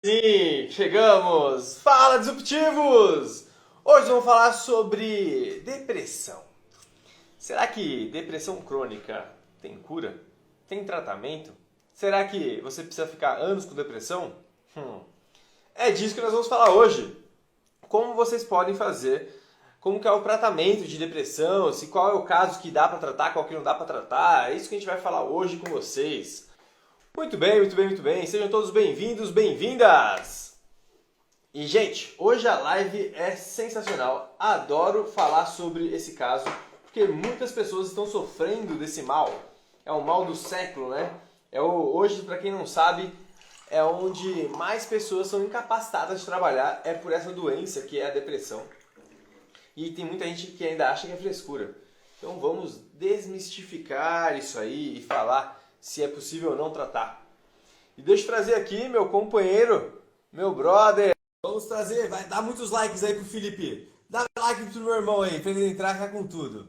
Sim, chegamos! Fala, disruptivos! Hoje vamos falar sobre depressão. Será que depressão crônica tem cura? Tem tratamento? Será que você precisa ficar anos com depressão? É disso que nós vamos falar hoje. Como vocês podem fazer, como que é o tratamento de depressão, se qual é o caso que dá para tratar, qual que não dá para tratar. É isso que a gente vai falar hoje com vocês. Muito bem, muito bem, muito bem. Sejam todos bem-vindos, bem-vindas! E, gente, hoje a live é sensacional. Adoro falar sobre esse caso, porque muitas pessoas estão sofrendo desse mal. É o mal do século, né? Hoje, para quem não sabe, é onde mais pessoas são incapacitadas de trabalhar, é por essa doença que é a depressão. E tem muita gente que ainda acha que é frescura. Então vamos desmistificar isso aí e falar se é possível ou não tratar. E deixa eu trazer aqui meu companheiro, meu brother. Vamos trazer, vai dar muitos likes aí pro Felipe. Dá like pro meu irmão aí, pra ele entrar cá com tudo.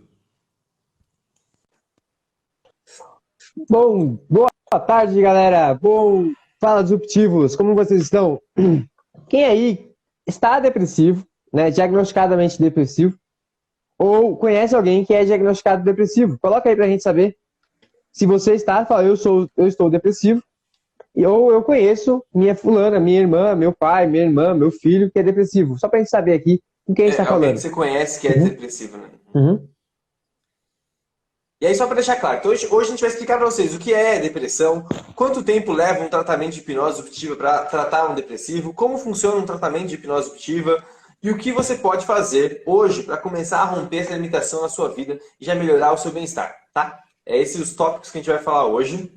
Bom, boa tarde, galera. Fala, disruptivos, como vocês estão? Quem aí está depressivo, né, diagnosticadamente depressivo, ou conhece alguém que é diagnosticado depressivo? Coloca aí pra gente saber. Se você está, fala, eu estou depressivo, ou eu conheço minha fulana, minha irmã, meu pai, minha irmã, meu filho que é depressivo. Só pra gente saber aqui com quem a gente está É alguém que falando. você conhece que é Uhum, depressivo, né? uhum. E aí, só para deixar claro, então hoje a gente vai explicar para vocês o que é depressão, quanto tempo leva um tratamento de hipnose disruptiva para tratar um depressivo, como funciona um tratamento de hipnose disruptiva e o que você pode fazer hoje para começar a romper essa limitação na sua vida e já melhorar o seu bem-estar, tá? É esses os tópicos que a gente vai falar hoje.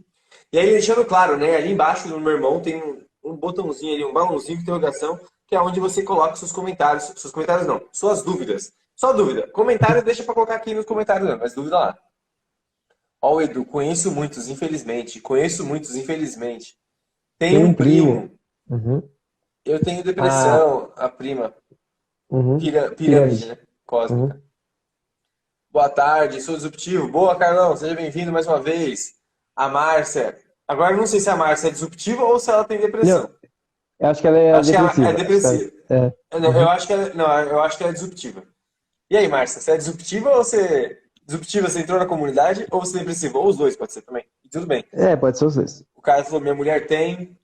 E aí, deixando claro, né, ali embaixo do meu irmão tem um botãozinho ali, um balãozinho de interrogação, que é onde você coloca seus comentários não, suas dúvidas. Só dúvida. Comentário deixa para colocar aqui nos comentários não, mas dúvida lá. Ó, o Edu, conheço muitos, infelizmente. Conheço muitos, infelizmente. Tenho Tem um um primo. primo. Uhum. Eu tenho Ah, depressão. A prima. uhum. Pirâmide, né? Pirâmide. Cósmica. Uhum. Boa tarde, sou disruptivo. Boa, Carlão. Seja bem-vindo mais uma vez. A Márcia. Agora eu não sei se a Márcia é disruptiva ou se ela tem Não, depressão. eu acho que ela Eu é acho que ela é depressiva. Acho que ela, depressiva. é. Não, eu Uhum. acho que ela, não, eu acho que ela é disruptiva. E aí, Márcia, você é disruptiva ou você. Disruptiva, você entrou na comunidade ou você é depressiva? Ou os dois, pode ser também. E tudo bem. É, pode ser os dois. O cara falou: minha mulher tem.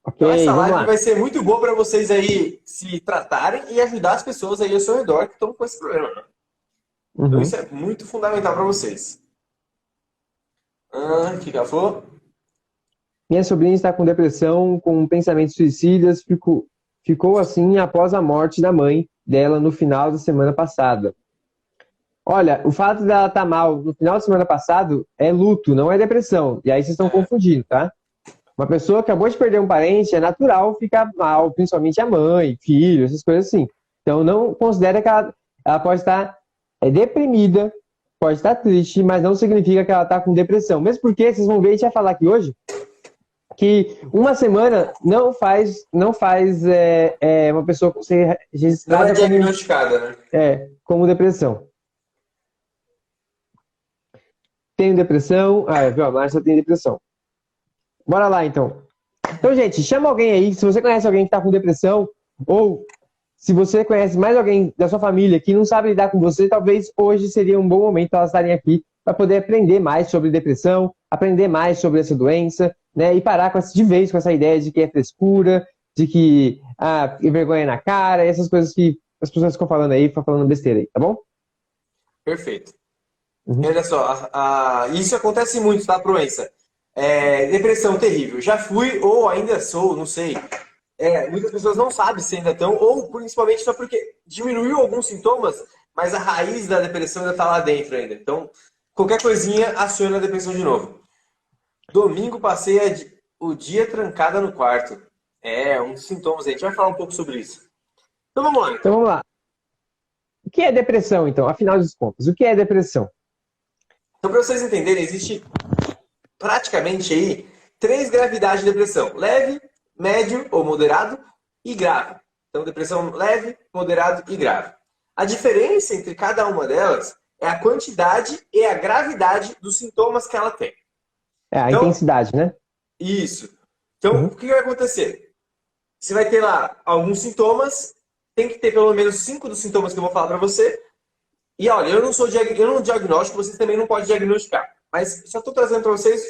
Ok, Então essa vamos live lá. vai ser muito boa para vocês aí se tratarem e ajudar as pessoas aí ao seu redor que estão com esse problema, né? Então isso Uhum. é muito fundamental para vocês. O que ela falou? Minha sobrinha está com depressão, com pensamentos suicidas, ficou assim após a morte da mãe dela no final da semana passada. Olha, o fato dela estar mal no final da semana passada é luto, não é depressão. E aí vocês estão É, confundindo, tá? Uma pessoa que acabou de perder um parente, é natural ficar mal, principalmente a mãe, filho, essas coisas assim. Então não considere que ela pode estar deprimida, pode estar triste, mas não significa que ela está com depressão. Mesmo porque, vocês vão ver, a gente vai falar aqui hoje, que uma semana não faz uma pessoa ser não é registrada diagnosticada, né? como depressão. Tenho depressão. Ah, viu? A Márcia tem depressão. Bora lá, então. Então, gente, chama alguém aí. Se você conhece alguém que está com depressão, ou se você conhece mais alguém da sua família que não sabe lidar com você, talvez hoje seria um bom momento para elas estarem aqui para poder aprender mais sobre depressão, aprender mais sobre essa doença, né? E parar de vez com essa ideia de que é frescura, de que é vergonha na cara, essas coisas que as pessoas ficam falando aí, ficam falando besteira aí, tá bom? Perfeito. E Uhum. olha só, isso acontece muito, tá, Proença? Depressão terrível. Já fui ou ainda sou, não sei. Muitas pessoas não sabem se ainda estão, ou principalmente só porque diminuiu alguns sintomas, mas a raiz da depressão ainda está lá dentro ainda. Então, qualquer coisinha aciona a depressão de novo. Domingo passei o dia trancada no quarto. É, um dos sintomas aí. A gente vai falar um pouco sobre isso. Então vamos lá, Então então. vamos lá. O que é depressão, então? Afinal de contas, o que é depressão? Então, para vocês entenderem, existe praticamente aí três gravidades de depressão: leve, médio ou moderado e grave. Então, depressão leve, moderado e grave. A diferença entre cada uma delas é a quantidade e a gravidade dos sintomas que ela tem. É a Então, intensidade, né? isso. Então, o Uhum. que vai acontecer? Você vai ter lá alguns sintomas, tem que ter pelo menos 5 dos sintomas que eu vou falar para você. E olha, eu não diagnóstico, vocês também não podem diagnosticar. Mas só estou trazendo para vocês.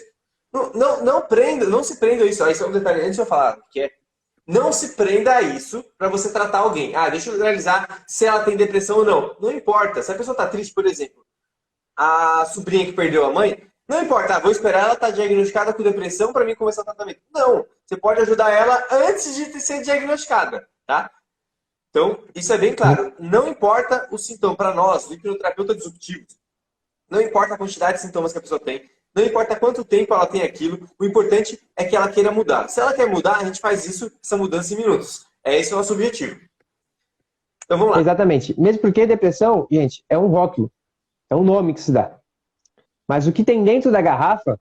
Não se prenda a isso. Isso é um detalhe antes de eu falar, que é não se prenda a isso para você tratar alguém. Ah, deixa eu analisar se ela tem depressão ou não. Não importa. Se a pessoa está triste, por exemplo, a sobrinha que perdeu a mãe, não importa, vou esperar ela estar diagnosticada com depressão para mim começar o tratamento. Não, você pode ajudar ela antes de ser diagnosticada, tá? Então, isso é bem claro. Não importa o sintoma para nós, do hipnoterapeuta disruptivo. Não importa a quantidade de sintomas que a pessoa tem. Não importa quanto tempo ela tem aquilo. O importante é que ela queira mudar. Se ela quer mudar, a gente faz essa mudança em minutos. Esse é o nosso objetivo. Então, vamos lá. Exatamente. Mesmo porque depressão, gente, é um rótulo. É um nome que se dá. Mas o que tem dentro da garrafa,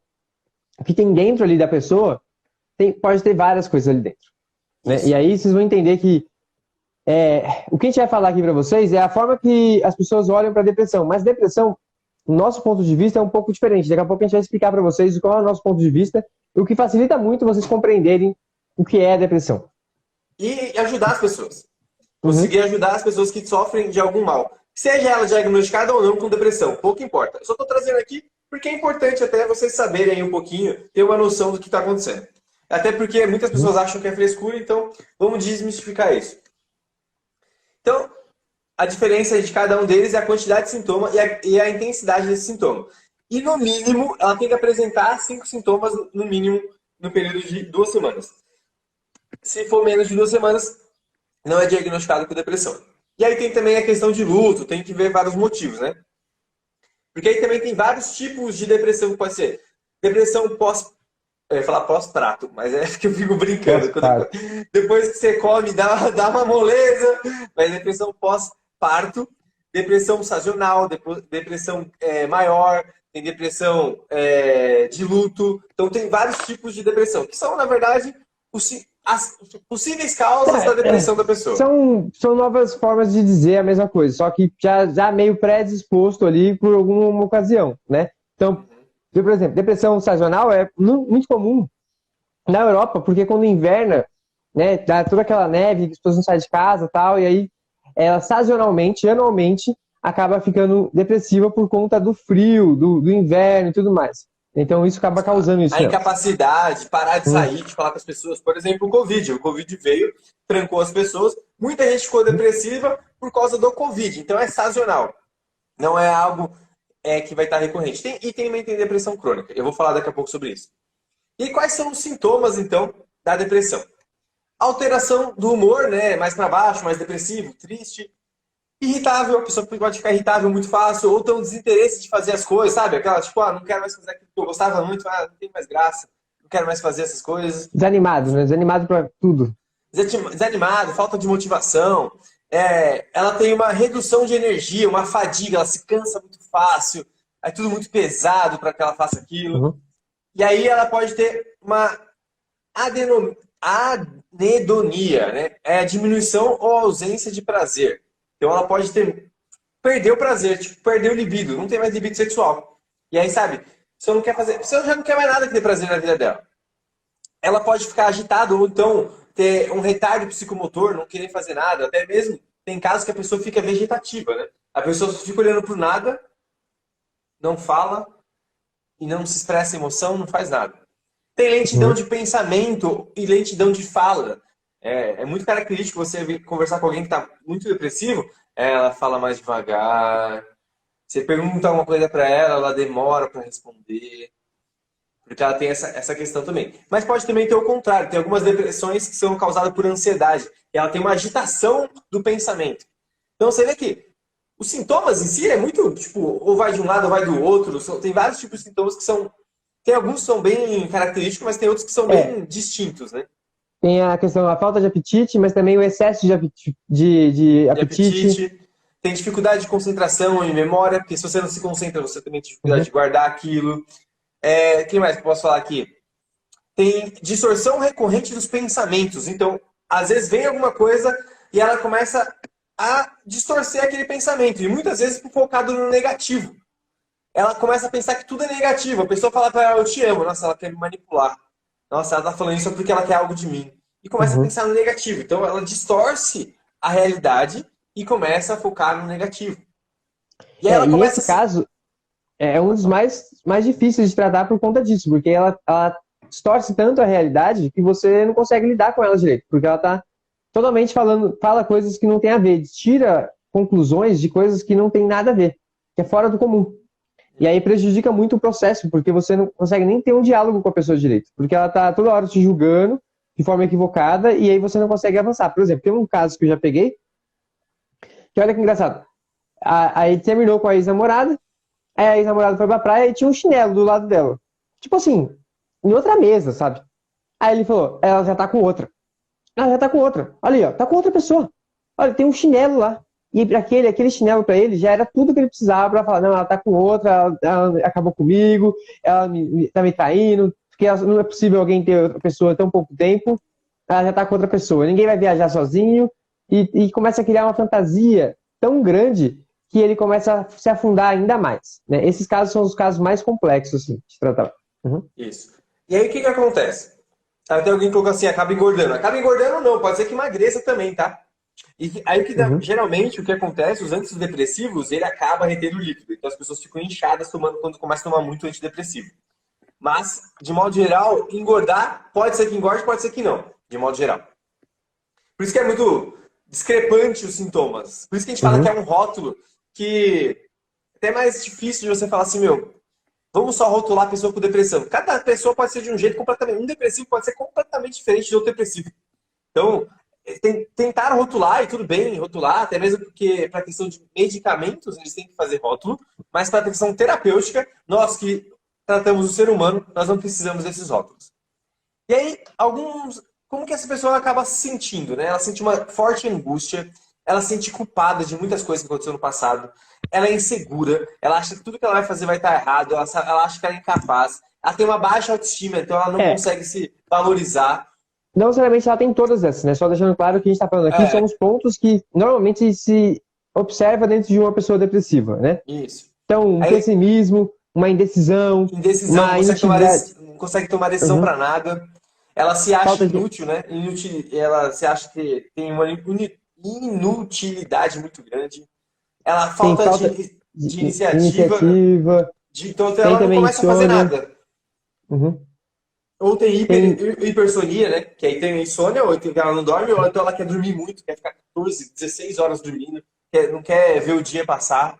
o que tem dentro ali da pessoa, pode ter várias coisas ali dentro. Né? E aí vocês vão entender que o que a gente vai falar aqui para vocês é a forma que as pessoas olham para a depressão. Mas depressão, o nosso ponto de vista é um pouco diferente. Daqui a pouco a gente vai explicar para vocês qual é o nosso ponto de vista, o que facilita muito vocês compreenderem o que é a depressão. E ajudar as pessoas. Conseguir ajudar as pessoas que sofrem de algum mal. Seja ela diagnosticada ou não com depressão, pouco importa. Eu só estou trazendo aqui porque é importante até vocês saberem um pouquinho, ter uma noção do que está acontecendo. Até porque muitas pessoas acham que é frescura, então vamos desmistificar isso. Então, a diferença de cada um deles é a quantidade de sintoma e a intensidade desse sintoma. E, no mínimo, ela tem que apresentar 5 sintomas, no mínimo, no período de 2 semanas. Se for menos de 2 semanas, não é diagnosticado com depressão. E aí tem também a questão de luto, tem que ver vários motivos, né? Porque aí também tem vários tipos de depressão que pode ser. Depressão eu ia falar pós-prato, mas é que eu fico brincando. Depois que você come, dá uma moleza. Mas depressão pós-parto, depressão sazonal, depressão maior, tem depressão de luto. Então tem vários tipos de depressão, que são, na verdade, as possíveis causas da depressão da pessoa. São novas formas de dizer a mesma coisa, só que já meio predisposto ali por alguma ocasião, né? Então, por exemplo, depressão sazonal é muito comum na Europa, porque quando inverna, né, dá toda aquela neve, as pessoas não saem de casa e tal, e aí ela sazonalmente, anualmente, acaba ficando depressiva por conta do frio, do inverno e tudo mais. Então isso acaba causando isso. A incapacidade, parar de sair, de falar com as pessoas. Por exemplo, o Covid. O Covid veio, trancou as pessoas. Muita gente ficou depressiva por causa do Covid. Então é sazonal. Não é algo que vai estar recorrente. Também tem depressão crônica. Eu vou falar daqui a pouco sobre isso. E quais são os sintomas, então, da depressão? Alteração do humor, né? Mais para baixo, mais depressivo, triste. Irritável, a pessoa pode ficar irritável muito fácil, ou ter um desinteresse de fazer as coisas, sabe? Aquela, tipo, não quero mais fazer aquilo que eu gostava muito, não tem mais graça, não quero mais fazer essas coisas. Desanimado, né? Desanimado pra tudo. Desanimado, falta de motivação. Ela tem uma redução de energia, uma fadiga, ela se cansa muito fácil, é tudo muito pesado para que ela faça aquilo. E aí ela pode ter uma anedonia, né? É a diminuição ou ausência de prazer. Então ela pode perder o prazer, tipo, perder o libido, não tem mais libido sexual. E aí, sabe, você já não quer mais nada que dê prazer na vida dela. Ela pode ficar agitada ou então ter um retardo psicomotor, não querer fazer nada. Até mesmo tem casos que a pessoa fica vegetativa, né? A pessoa fica olhando pro nada, não fala e não se expressa emoção, não faz nada. Tem lentidão de pensamento e lentidão de fala. É muito característico você vir conversar com alguém que está muito depressivo, ela fala mais devagar. Você pergunta alguma coisa para ela demora para responder. Porque ela tem essa questão também. Mas pode também ter o contrário. Tem algumas depressões que são causadas por ansiedade. E ela tem uma agitação do pensamento. Então você vê que os sintomas em si é muito, tipo, ou vai de um lado ou vai do outro. Tem vários tipos de sintomas que são... Tem alguns que são bem característicos, mas tem outros que são bem distintos, né? Tem a questão da falta de apetite, mas também o excesso de apetite. Tem dificuldade de concentração e memória, porque se você não se concentra, você também tem dificuldade de guardar aquilo. O que mais que eu posso falar aqui? Tem distorção recorrente dos pensamentos. Então, às vezes vem alguma coisa e ela começa a distorcer aquele pensamento. E muitas vezes focado no negativo. Ela começa a pensar que tudo é negativo. A pessoa fala para ela, eu te amo. Nossa, ela quer me manipular. Nossa, ela tá falando isso porque ela quer algo de mim. e começa a pensar no negativo. Então ela distorce a realidade e começa a focar no negativo. E aí ela E começa esse caso é um dos mais difíceis de tratar por conta disso, porque ela distorce tanto a realidade que você não consegue lidar com ela direito, porque ela tá totalmente fala coisas que não tem a ver, tira conclusões de coisas que não tem nada a ver, que é fora do comum. E aí prejudica muito o processo, porque você não consegue nem ter um diálogo com a pessoa direito, porque ela tá toda hora te julgando de forma equivocada e aí você não consegue avançar. Por exemplo, tem um caso que eu já peguei, que olha que engraçado. Aí terminou com a ex-namorada, aí a ex-namorada foi pra praia e tinha um chinelo do lado dela. Tipo assim, em outra mesa, sabe? Aí ele falou, ela já tá com outra. Ela já tá com outra. Olha aí, ó, tá com outra pessoa. Olha, tem um chinelo lá. E aquele chinelo pra ele já era tudo que ele precisava pra falar, não, ela tá com outra, ela acabou comigo, ela tá me traindo, porque não é possível alguém ter outra pessoa tão pouco tempo, ela já tá com outra pessoa. Ninguém vai viajar sozinho e começa a criar uma fantasia tão grande que ele começa a se afundar ainda mais. Né? Esses casos são os casos mais complexos assim, de tratar. Isso. E aí o que acontece? Até alguém colocou assim, acaba engordando. Acaba engordando não, pode ser que emagreça também, tá? E aí geralmente o que acontece, os antidepressivos, ele acaba retendo líquido. Então as pessoas ficam inchadas quando começam a tomar muito antidepressivo. Mas, de modo geral, engordar, pode ser que engorde, pode ser que não. De modo geral. Por isso que é muito discrepante os sintomas. Por isso que a gente fala que é um rótulo que é até mais difícil de você falar assim, meu, vamos só rotular a pessoa com depressão. Cada pessoa pode ser de um jeito completamente... Um depressivo pode ser completamente diferente de outro depressivo. Então, tentar rotular, e tudo bem rotular, até mesmo porque para a questão de medicamentos eles têm que fazer rótulo, mas para a questão terapêutica, nós que tratamos o ser humano, nós não precisamos desses rótulos. E aí, como que essa pessoa acaba se sentindo, né? Ela sente uma forte angústia, ela se sente culpada de muitas coisas que aconteceram no passado, ela é insegura, ela acha que tudo que ela vai fazer vai estar errado, ela acha que ela é incapaz, ela tem uma baixa autoestima, então ela não consegue se valorizar. Não necessariamente ela tem todas essas, né? Só deixando claro que a gente está falando aqui são os pontos que normalmente se observa dentro de uma pessoa depressiva, né? Isso. Então, um pessimismo, uma indecisão, uma inutilidade. Não consegue tomar decisão para nada. Ela se acha Falta inútil, né? Ela se acha que tem uma inutilidade muito grande. Ela falta de iniciativa. Então ela não começa a fazer nada. Ou tem hipersonia, né? Que aí tem insônia, ou então ela não dorme, ou então ela quer dormir muito, quer ficar 14, 16 horas dormindo, não quer ver o dia passar.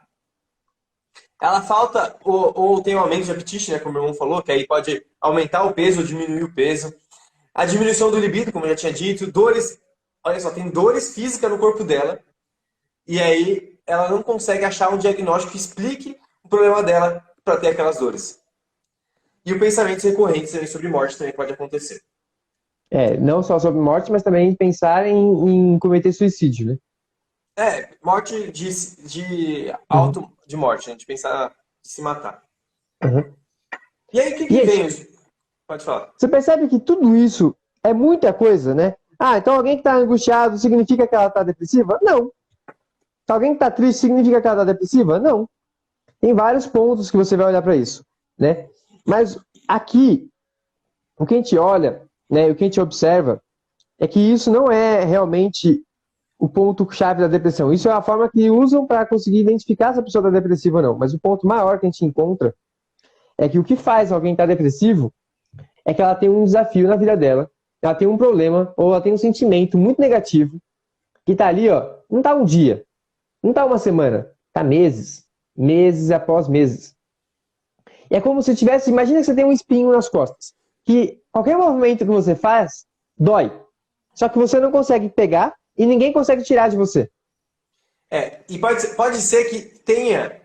Ela falta, ou tem um aumento de apetite, né? Como o meu irmão falou, que aí pode aumentar o peso ou diminuir o peso. A diminuição do libido, como eu já tinha dito, dores. Olha só, tem dores físicas no corpo dela. E aí ela não consegue achar um diagnóstico que explique o problema dela para ter aquelas dores. E o pensamento recorrente também sobre morte também pode acontecer. Não só sobre morte, mas também pensar em cometer suicídio, né? Morte de morte, né? De pensar em se matar. E aí, o que vem? Pode falar. Você percebe que tudo isso é muita coisa, né? Então alguém que está angustiado significa que ela está depressiva? Não. Alguém que está triste significa que ela está depressiva? Não. Tem vários pontos que você vai olhar para isso, né? Mas aqui, o que a gente olha, né, o que a gente observa, é que isso não é realmente o ponto-chave da depressão. Isso é a forma que usam para conseguir identificar se a pessoa está depressiva ou não. Mas o ponto maior que a gente encontra é que o que faz alguém estar depressivo é que ela tem um desafio na vida dela, ela tem um problema, ou ela tem um sentimento muito negativo, que está ali, ó, não está um dia, não está uma semana, está meses, meses após meses. E é como se tivesse, imagina que você tem um espinho nas costas, que qualquer movimento que você faz, dói. Só que você não consegue pegar e ninguém consegue tirar de você. E pode ser que tenha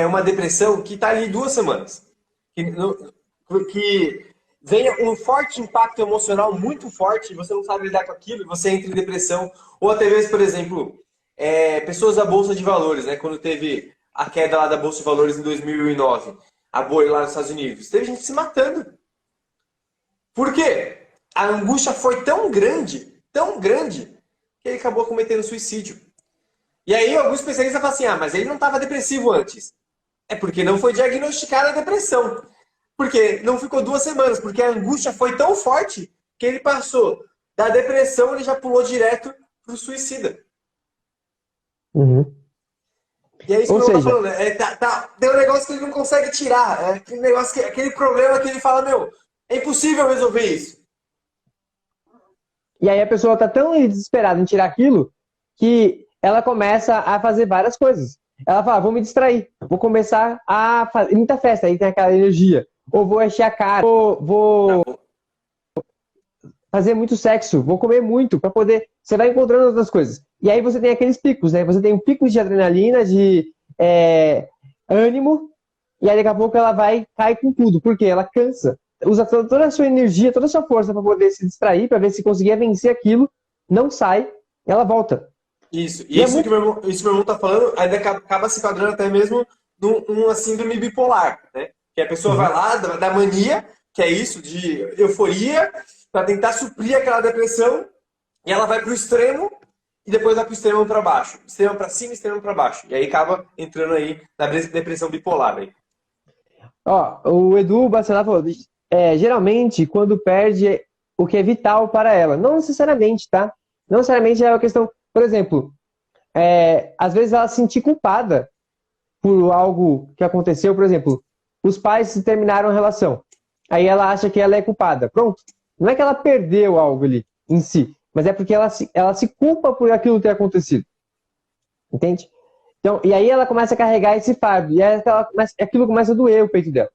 uma depressão que está ali 2 semanas. Que venha um forte impacto emocional muito forte e você não sabe lidar com aquilo e você entra em depressão. Ou até mesmo, por exemplo, pessoas da Bolsa de Valores, né? Quando teve a queda lá da Bolsa de Valores em 2009, a bolha lá nos Estados Unidos, teve gente se matando. Por quê? A angústia foi tão grande, que ele acabou cometendo suicídio. E aí alguns especialistas falam assim, mas ele não estava depressivo antes. É porque não foi diagnosticada a depressão. Porque não ficou 2 semanas, porque a angústia foi tão forte que ele passou Da depressão ele já pulou direto pro suicida. Uhum. E é isso Ou que eu tô seja, falando. Tem um negócio que ele não consegue tirar. É aquele negócio aquele problema que ele fala, meu, é impossível resolver isso. e aí a pessoa tá tão desesperada em tirar aquilo que ela começa a fazer várias coisas. Ela fala, vou me distrair, vou começar a fazer muita festa, aí tem aquela energia. Ou vou encher a cara, vou fazer muito sexo, vou comer muito, para poder. Você vai encontrando outras coisas. E aí você tem aqueles picos, né? Você tem um pico de adrenalina, de ânimo, e aí daqui a pouco ela vai cair com tudo, porque ela cansa. Usa toda a sua energia, toda a sua força para poder se distrair, para ver se conseguir vencer aquilo, não sai, ela volta. Isso. E E é isso muito. que meu irmão tá falando, ainda acaba se enquadrando até mesmo numa síndrome bipolar, né? Que a pessoa vai Uhum. lá, da mania, que é isso, de euforia, para tentar suprir aquela depressão, e ela vai pro extremo, e depois vai pro extremo para baixo. Extremo para cima, extremo para baixo. E aí acaba entrando aí na depressão bipolar, aí. Ó, o Edu Bacelar falou, geralmente quando perde o que é vital para ela. Não necessariamente, tá? Não necessariamente é uma questão. Por exemplo, às vezes ela se sentir culpada por algo que aconteceu, por exemplo, os pais terminaram a relação. Aí ela acha que ela é culpada. Pronto. Não é que ela perdeu algo ali em si, mas é porque ela se culpa por aquilo ter acontecido. Entende? Então, e aí ela começa a carregar esse fardo. E aí aquilo começa a doer o peito dela.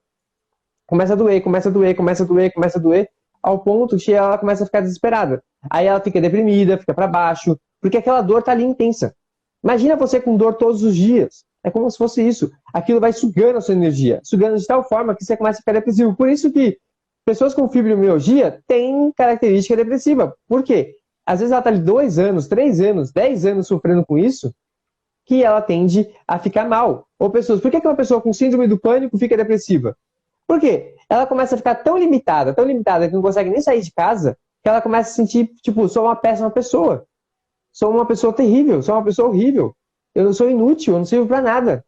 Começa a doer, começa a doer, começa a doer, começa a doer, ao ponto que ela começa a ficar desesperada. Aí ela fica deprimida, fica para baixo, porque aquela dor tá ali intensa. Imagina você com dor todos os dias. É como se fosse isso. Aquilo vai sugando a sua energia, sugando de tal forma que você começa a ficar depressivo. Por isso que pessoas com fibromialgia têm característica depressiva. Por quê? Às vezes ela está de 2 anos, 3 anos, 10 anos sofrendo com isso, que ela tende a ficar mal. Ou pessoas, por que uma pessoa com síndrome do pânico fica depressiva? Por quê? Ela começa a ficar tão limitada que não consegue nem sair de casa, que ela começa a sentir, tipo, sou uma péssima pessoa. Sou uma pessoa terrível, sou uma pessoa horrível. Eu não sou inútil, eu não sirvo para nada.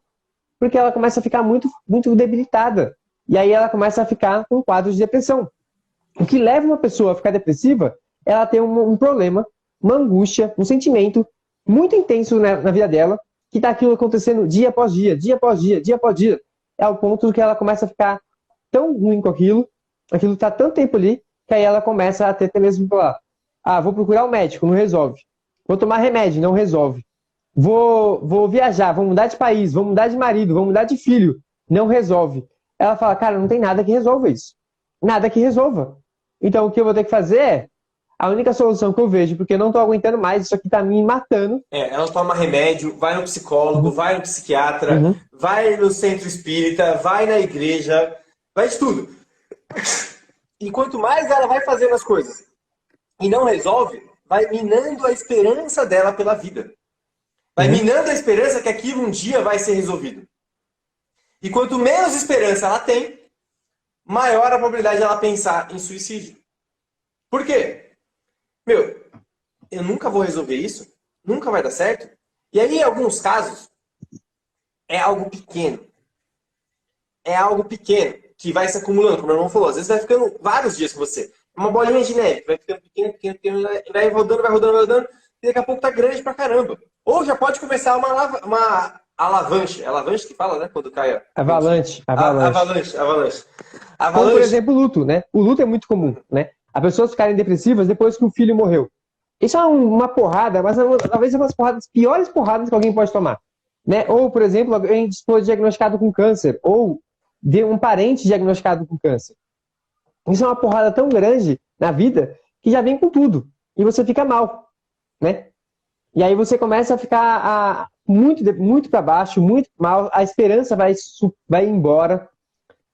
Porque ela começa a ficar muito, muito debilitada. E aí ela começa a ficar com um quadro de depressão. O que leva uma pessoa a ficar depressiva, ela tem um problema, uma angústia, um sentimento muito intenso na vida dela, que está aquilo acontecendo dia após dia, dia após dia, dia após dia. É ao ponto que ela começa a ficar tão ruim com aquilo está tanto tempo ali, que aí ela começa a ter até mesmo falar, vou procurar um médico, não resolve. Vou tomar remédio, não resolve. Vou viajar, vou mudar de país, vou mudar de marido, vou mudar de filho, não resolve. Ela fala, cara, não tem nada que resolva isso. Nada que resolva. Então o que eu vou ter que fazer é, a única solução que eu vejo, porque eu não estou aguentando mais, isso aqui está me matando. Ela toma remédio, vai no psicólogo, vai no psiquiatra, Uhum. vai no centro espírita, vai na igreja, vai de tudo. E quanto mais ela vai fazendo as coisas e não resolve, vai minando a esperança dela pela vida. Vai minando a esperança que aquilo um dia vai ser resolvido. E quanto menos esperança ela tem, maior a probabilidade de ela pensar em suicídio. Por quê? Meu, eu nunca vou resolver isso, nunca vai dar certo. E aí, em alguns casos, é algo pequeno. É algo pequeno que vai se acumulando, como o meu irmão falou. Às vezes vai ficando vários dias com você. Uma bolinha de neve, vai ficando pequeno, pequeno, pequeno, vai rodando, vai rodando, vai rodando, e daqui a pouco tá grande pra caramba. Ou já pode começar uma alavanche. É alavanche que fala, né? Quando cai. Avalanche. Avalanche. Como, por exemplo, o luto, né? O luto é muito comum, né? As pessoas ficarem depressivas depois que o filho morreu. Isso é uma porrada, mas talvez é uma das piores porradas que alguém pode tomar. Né? Ou, por exemplo, alguém foi diagnosticado com câncer, ou de um parente diagnosticado com câncer. Isso é uma porrada tão grande na vida que já vem com tudo. E você fica mal, né? E aí você começa a ficar muito, muito para baixo, muito mal, a esperança vai embora.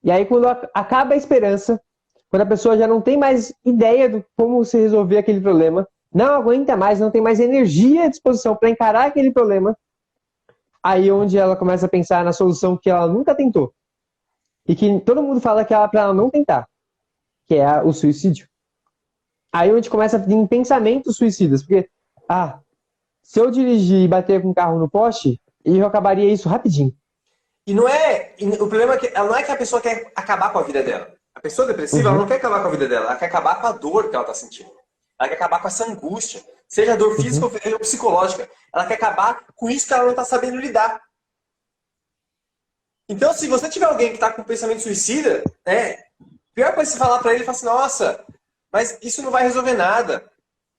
E aí quando acaba a esperança, quando a pessoa já não tem mais ideia de como se resolver aquele problema, não aguenta mais, não tem mais energia à disposição para encarar aquele problema, aí onde ela começa a pensar na solução que ela nunca tentou. E que todo mundo fala que é para ela não tentar, que é o suicídio. Aí onde começa a vir pensamentos suicidas, porque, se eu dirigir e bater com o carro no poste, eu acabaria isso rapidinho. E não é. O problema é que ela não é que a pessoa quer acabar com a vida dela. A pessoa depressiva, ela não quer acabar com a vida dela, ela quer acabar com a dor que ela está sentindo. Ela quer acabar com essa angústia. Seja dor física ou psicológica. Ela quer acabar com isso que ela não está sabendo lidar. Então, se você tiver alguém que está com pensamento suicida, pior coisa é você falar para ele e falar assim, nossa, mas isso não vai resolver nada.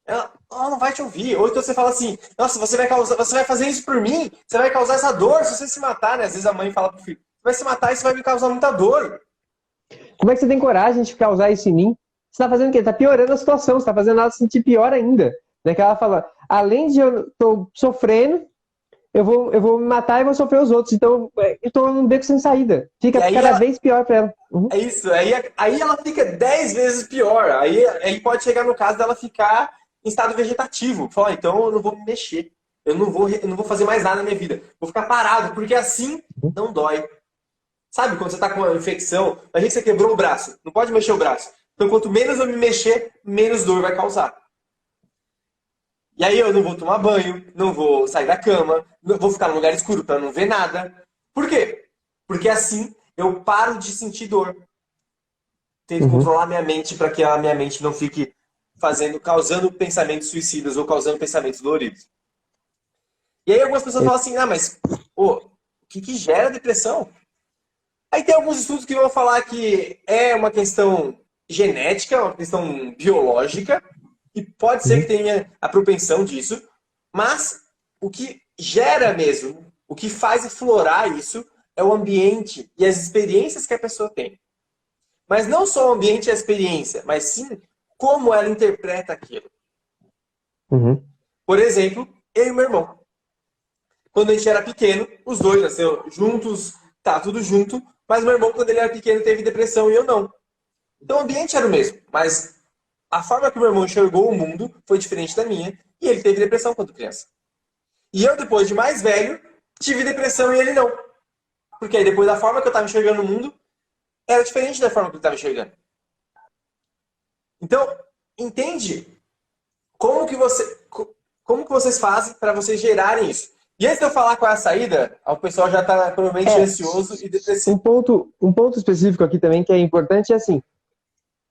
Ela não vai te ouvir. Ou então você fala assim, nossa, você vai fazer isso por mim, você vai causar essa dor se você se matar, né? Às vezes a mãe fala pro filho, você vai se matar e isso vai me causar muita dor. Como é que você tem coragem de causar isso em mim? Você tá fazendo o quê? Tá piorando a situação, você tá fazendo ela se sentir pior ainda. Né? Que ela fala, além de eu tô sofrendo, eu vou me matar e vou sofrer os outros. Então, eu tô num beco sem saída. Fica cada vez pior pra ela. É isso. Aí ela fica 10 vezes pior. Aí pode chegar no caso dela ficar em estado vegetativo. Falar, então eu não vou me mexer. Eu não vou fazer mais nada na minha vida. Vou ficar parado, porque assim não dói. Sabe quando você tá com uma infecção, a gente você quebrou o braço, não pode mexer o braço. Então quanto menos eu me mexer, menos dor vai causar. E aí eu não vou tomar banho, não vou sair da cama, não vou ficar num lugar escuro para não ver nada. Por quê? Porque assim eu paro de sentir dor. Tento controlar minha mente para que a minha mente não fique causando pensamentos suicidas ou causando pensamentos doloridos. E aí algumas pessoas falam assim, mas o que gera depressão? Aí tem alguns estudos que vão falar que é uma questão genética, uma questão biológica, e pode ser que tenha a propensão disso, mas o que gera mesmo, o que faz aflorar isso é o ambiente e as experiências que a pessoa tem. Mas não só o ambiente e a experiência, mas sim como ela interpreta aquilo. Por exemplo, eu e meu irmão. Quando a gente era pequeno, os dois nasceram juntos, tá tudo junto, mas meu irmão, quando ele era pequeno, teve depressão e eu não. Então o ambiente era o mesmo, mas a forma que o meu irmão enxergou o mundo foi diferente da minha, e ele teve depressão quando criança. E eu, depois de mais velho, tive depressão e ele não. Porque aí depois da forma que eu estava enxergando o mundo, era diferente da forma que ele estava enxergando. Então, entende como que vocês fazem para vocês gerarem isso. E antes de eu falar qual é a saída, o pessoal já está provavelmente ansioso e depressivo. Um ponto específico aqui também que é importante é assim,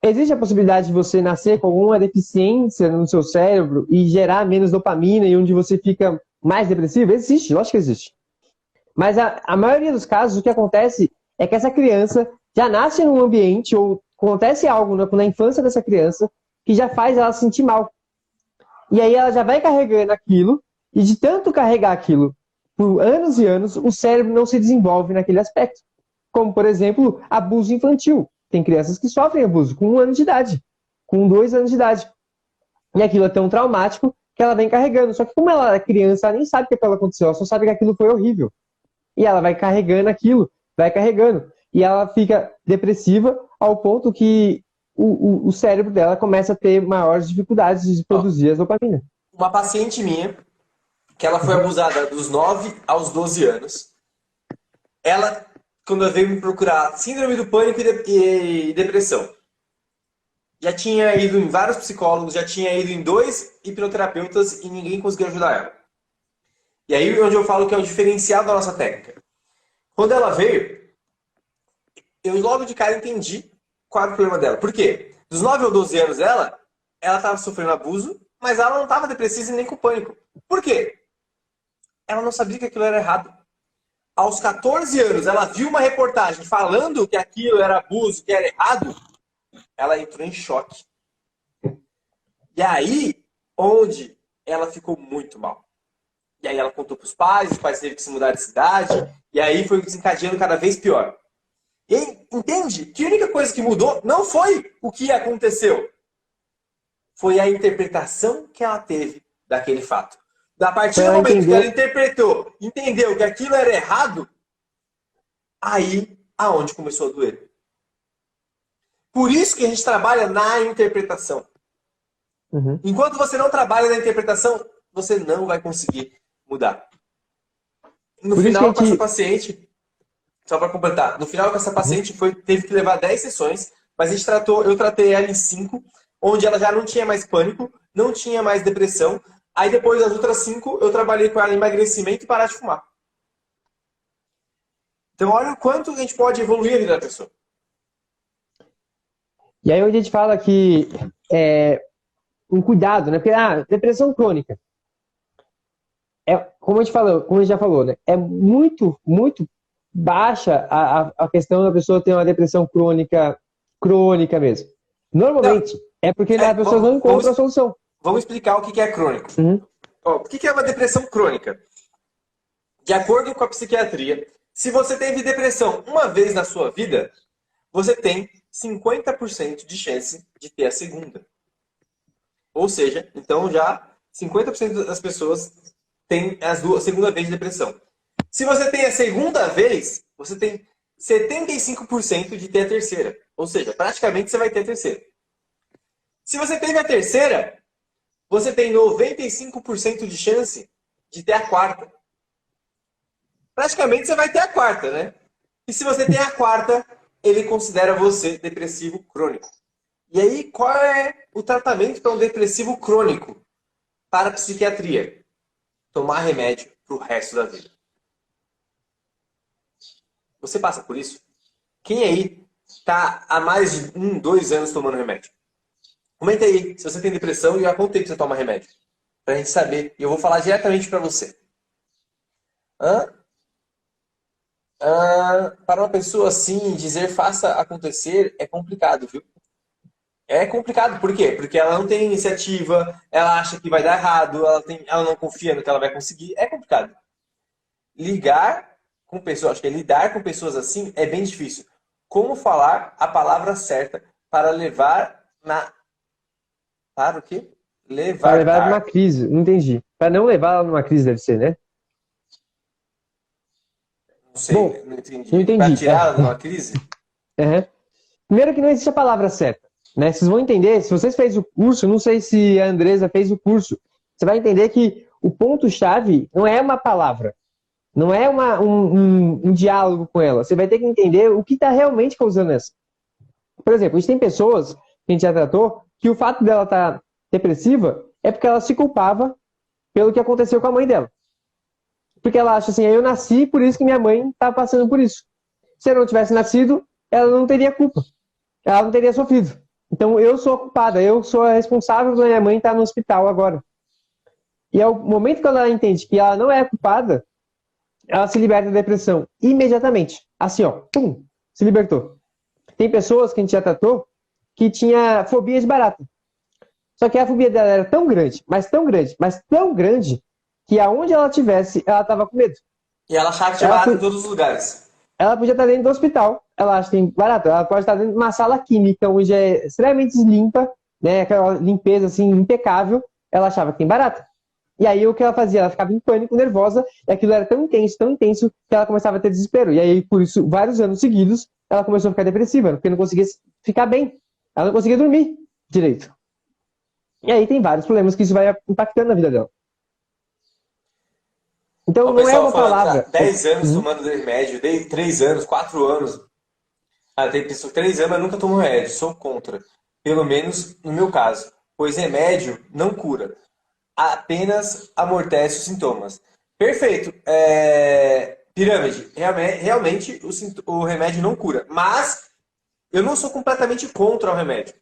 existe a possibilidade de você nascer com alguma deficiência no seu cérebro e gerar menos dopamina e onde você fica mais depressivo? Existe, lógico que existe. Mas a maioria dos casos, o que acontece é que essa criança já nasce num ambiente ou acontece algo na infância dessa criança que já faz ela se sentir mal. E aí ela já vai carregando aquilo, e de tanto carregar aquilo por anos e anos, o cérebro não se desenvolve naquele aspecto. Como, por exemplo, abuso infantil. Tem crianças que sofrem abuso com 1 ano de idade, com 2 anos de idade. E aquilo é tão traumático que ela vem carregando. Só que como ela é criança, ela nem sabe o que aconteceu, ela só sabe que aquilo foi horrível. E ela vai carregando aquilo, vai carregando. E ela fica depressiva ao ponto que o cérebro dela começa a ter maiores dificuldades de produzir a dopamina. Uma paciente minha, que ela foi abusada dos 9 aos 12 anos, ela, quando ela veio me procurar síndrome do pânico e depressão, já tinha ido em vários psicólogos, já tinha ido em 2 hipnoterapeutas e ninguém conseguiu ajudar ela. E aí onde eu falo que é o diferencial da nossa técnica. Quando ela veio, eu logo de cara entendi qual era o problema dela. Por quê? Dos 9 aos 12 anos ela estava sofrendo abuso, mas ela não estava depressiva e nem com pânico. Por quê? Ela não sabia que aquilo era errado. Aos 14 anos, ela viu uma reportagem falando que aquilo era abuso, que era errado, ela entrou em choque. E aí, onde ela ficou muito mal. E aí ela contou para os pais teve que se mudar de cidade, e aí foi desencadeando cada vez pior. E aí, entende que a única coisa que mudou não foi o que aconteceu, foi a interpretação que ela teve daquele fato. A partir do momento que ela entendeu que aquilo era errado, aí aonde começou a doer. Por isso que a gente trabalha na interpretação. Enquanto você não trabalha na interpretação, você não vai conseguir mudar. No final, com essa paciente, só para completar, no final com essa paciente teve que levar 10 sessões, mas eu tratei ela em 5, onde ela já não tinha mais pânico, não tinha mais depressão. Aí depois das outras 5, eu trabalhei com ela em emagrecimento e parar de fumar. Então olha o quanto a gente pode evoluir a vida da pessoa. E aí a gente fala que um cuidado, né? Porque, depressão crônica. Como a gente falou, como a gente já falou, né? É muito, muito baixa a questão da pessoa ter uma depressão crônica mesmo. Não, Normalmente, é porque as pessoas não encontram a solução. Vamos explicar o que é crônico. Uhum. Ó, o que é uma depressão crônica? De acordo com a psiquiatria, se você teve depressão uma vez na sua vida, você tem 50% de chance de ter a segunda. Ou seja, então já 50% das pessoas têm a segunda vez de depressão. Se você tem a segunda vez, você tem 75% de ter a terceira. Ou seja, praticamente você vai ter a terceira. Se você teve a terceira, você tem 95% de chance de ter a quarta. Praticamente você vai ter a quarta, né? E se você tem a quarta, ele considera você depressivo crônico. E aí, qual é o tratamento para um depressivo crônico? Para a psiquiatria. Tomar remédio para o resto da vida. Você passa por isso? Quem aí está há mais de 2 anos tomando remédio? Comenta aí se você tem depressão e há quanto tempo você toma remédio. Para a gente saber. E eu vou falar diretamente para você. Para uma pessoa assim, dizer faça acontecer é complicado, viu? É complicado, por quê? Porque ela não tem iniciativa, ela acha que vai dar errado, ela não confia no que ela vai conseguir. É complicado. Ligar com pessoas, acho que lidar com pessoas assim é bem difícil. Como falar a palavra certa para levar Para o quê? Para levar numa crise, não entendi. Para não levar ela numa crise deve ser, né? Não sei, Bom, não entendi. não entendi. Para tirar ela de uma crise? Uhum. Primeiro que não existe a palavra certa, né? Vocês vão entender, se vocês fez o curso, não sei se a Andresa fez o curso, você vai entender que o ponto-chave não é uma palavra, não é um diálogo com ela. Você vai ter que entender o que está realmente causando essa. Por exemplo, a gente tem pessoas que a gente já tratou que o fato dela estar depressiva é porque ela se culpava pelo que aconteceu com a mãe dela. Porque ela acha assim, eu nasci, por isso que minha mãe está passando por isso. Se eu não tivesse nascido, ela não teria culpa. Ela não teria sofrido. Então eu sou a culpada, eu sou a responsável pela minha mãe estar no hospital agora. E ao momento que ela entende que ela não é a culpada, ela se liberta da depressão imediatamente. Assim, ó, pum, se libertou. Tem pessoas que a gente já tratou que tinha fobia de barata. Só que a fobia dela era tão grande, mas tão grande, mas tão grande, que aonde ela estivesse, ela estava com medo. E ela achava que tinha barata em todos os lugares. Ela podia estar dentro do hospital, ela acha que tem barata, ela pode estar dentro de uma sala química, onde é extremamente limpa, né, aquela limpeza assim, impecável, ela achava que tem barata. E aí o que ela fazia? Ela ficava em pânico, nervosa, e aquilo era tão intenso, que ela começava a ter desespero. E aí, por isso, vários anos seguidos, ela começou a ficar depressiva, porque não conseguia ficar bem. Ela não conseguia dormir direito. E aí tem vários problemas que isso vai impactando na vida dela. Então não é uma palavra. 10 anos tomando remédio, 3 anos, 4 anos. Tem pessoas 3 anos, mas nunca tomou remédio. Sou contra. Pelo menos no meu caso. Pois remédio não cura. Apenas amortece os sintomas. Perfeito. Pirâmide. Realmente o remédio não cura. Mas eu não sou completamente contra o remédio.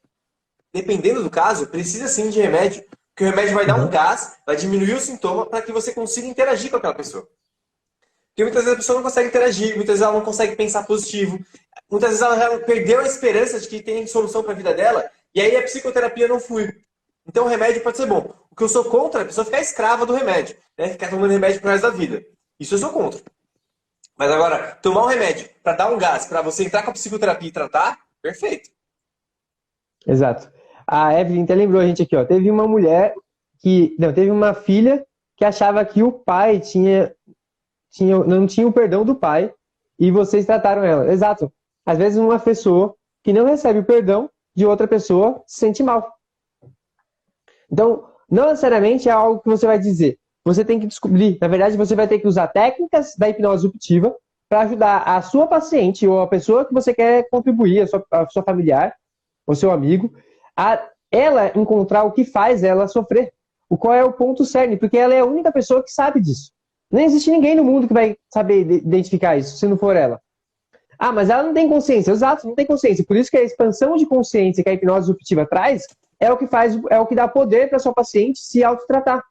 Dependendo do caso, precisa sim de remédio. Porque o remédio vai dar um gás, vai diminuir o sintoma para que você consiga interagir com aquela pessoa. Porque muitas vezes a pessoa não consegue interagir, muitas vezes ela não consegue pensar positivo, muitas vezes ela já perdeu a esperança de que tem solução para a vida dela, e aí a psicoterapia não flui. Então o remédio pode ser bom. O que eu sou contra é a pessoa ficar escrava do remédio, né? Ficar tomando remédio pro resto da vida. Isso eu sou contra. Mas agora, tomar um remédio para dar um gás, para você entrar com a psicoterapia e tratar, perfeito. Exato. A Evelyn até lembrou a gente aqui, ó. Teve uma mulher teve uma filha que achava que o pai não tinha o perdão do pai e vocês trataram ela. Exato. Às vezes uma pessoa que não recebe o perdão de outra pessoa se sente mal. Então, não necessariamente é algo que você vai dizer. Você tem que descobrir. Na verdade, você vai ter que usar técnicas da hipnose disruptiva para ajudar a sua paciente ou a pessoa que você quer contribuir, a sua familiar, o seu amigo, a ela encontrar o que faz ela sofrer. Qual é o ponto cerne, porque ela é a única pessoa que sabe disso. Não existe ninguém no mundo que vai saber identificar isso, se não for ela. Mas ela não tem consciência. Exato, não tem consciência. Por isso que a expansão de consciência que a hipnose disruptiva traz é o que dá poder para sua paciente se autotratar.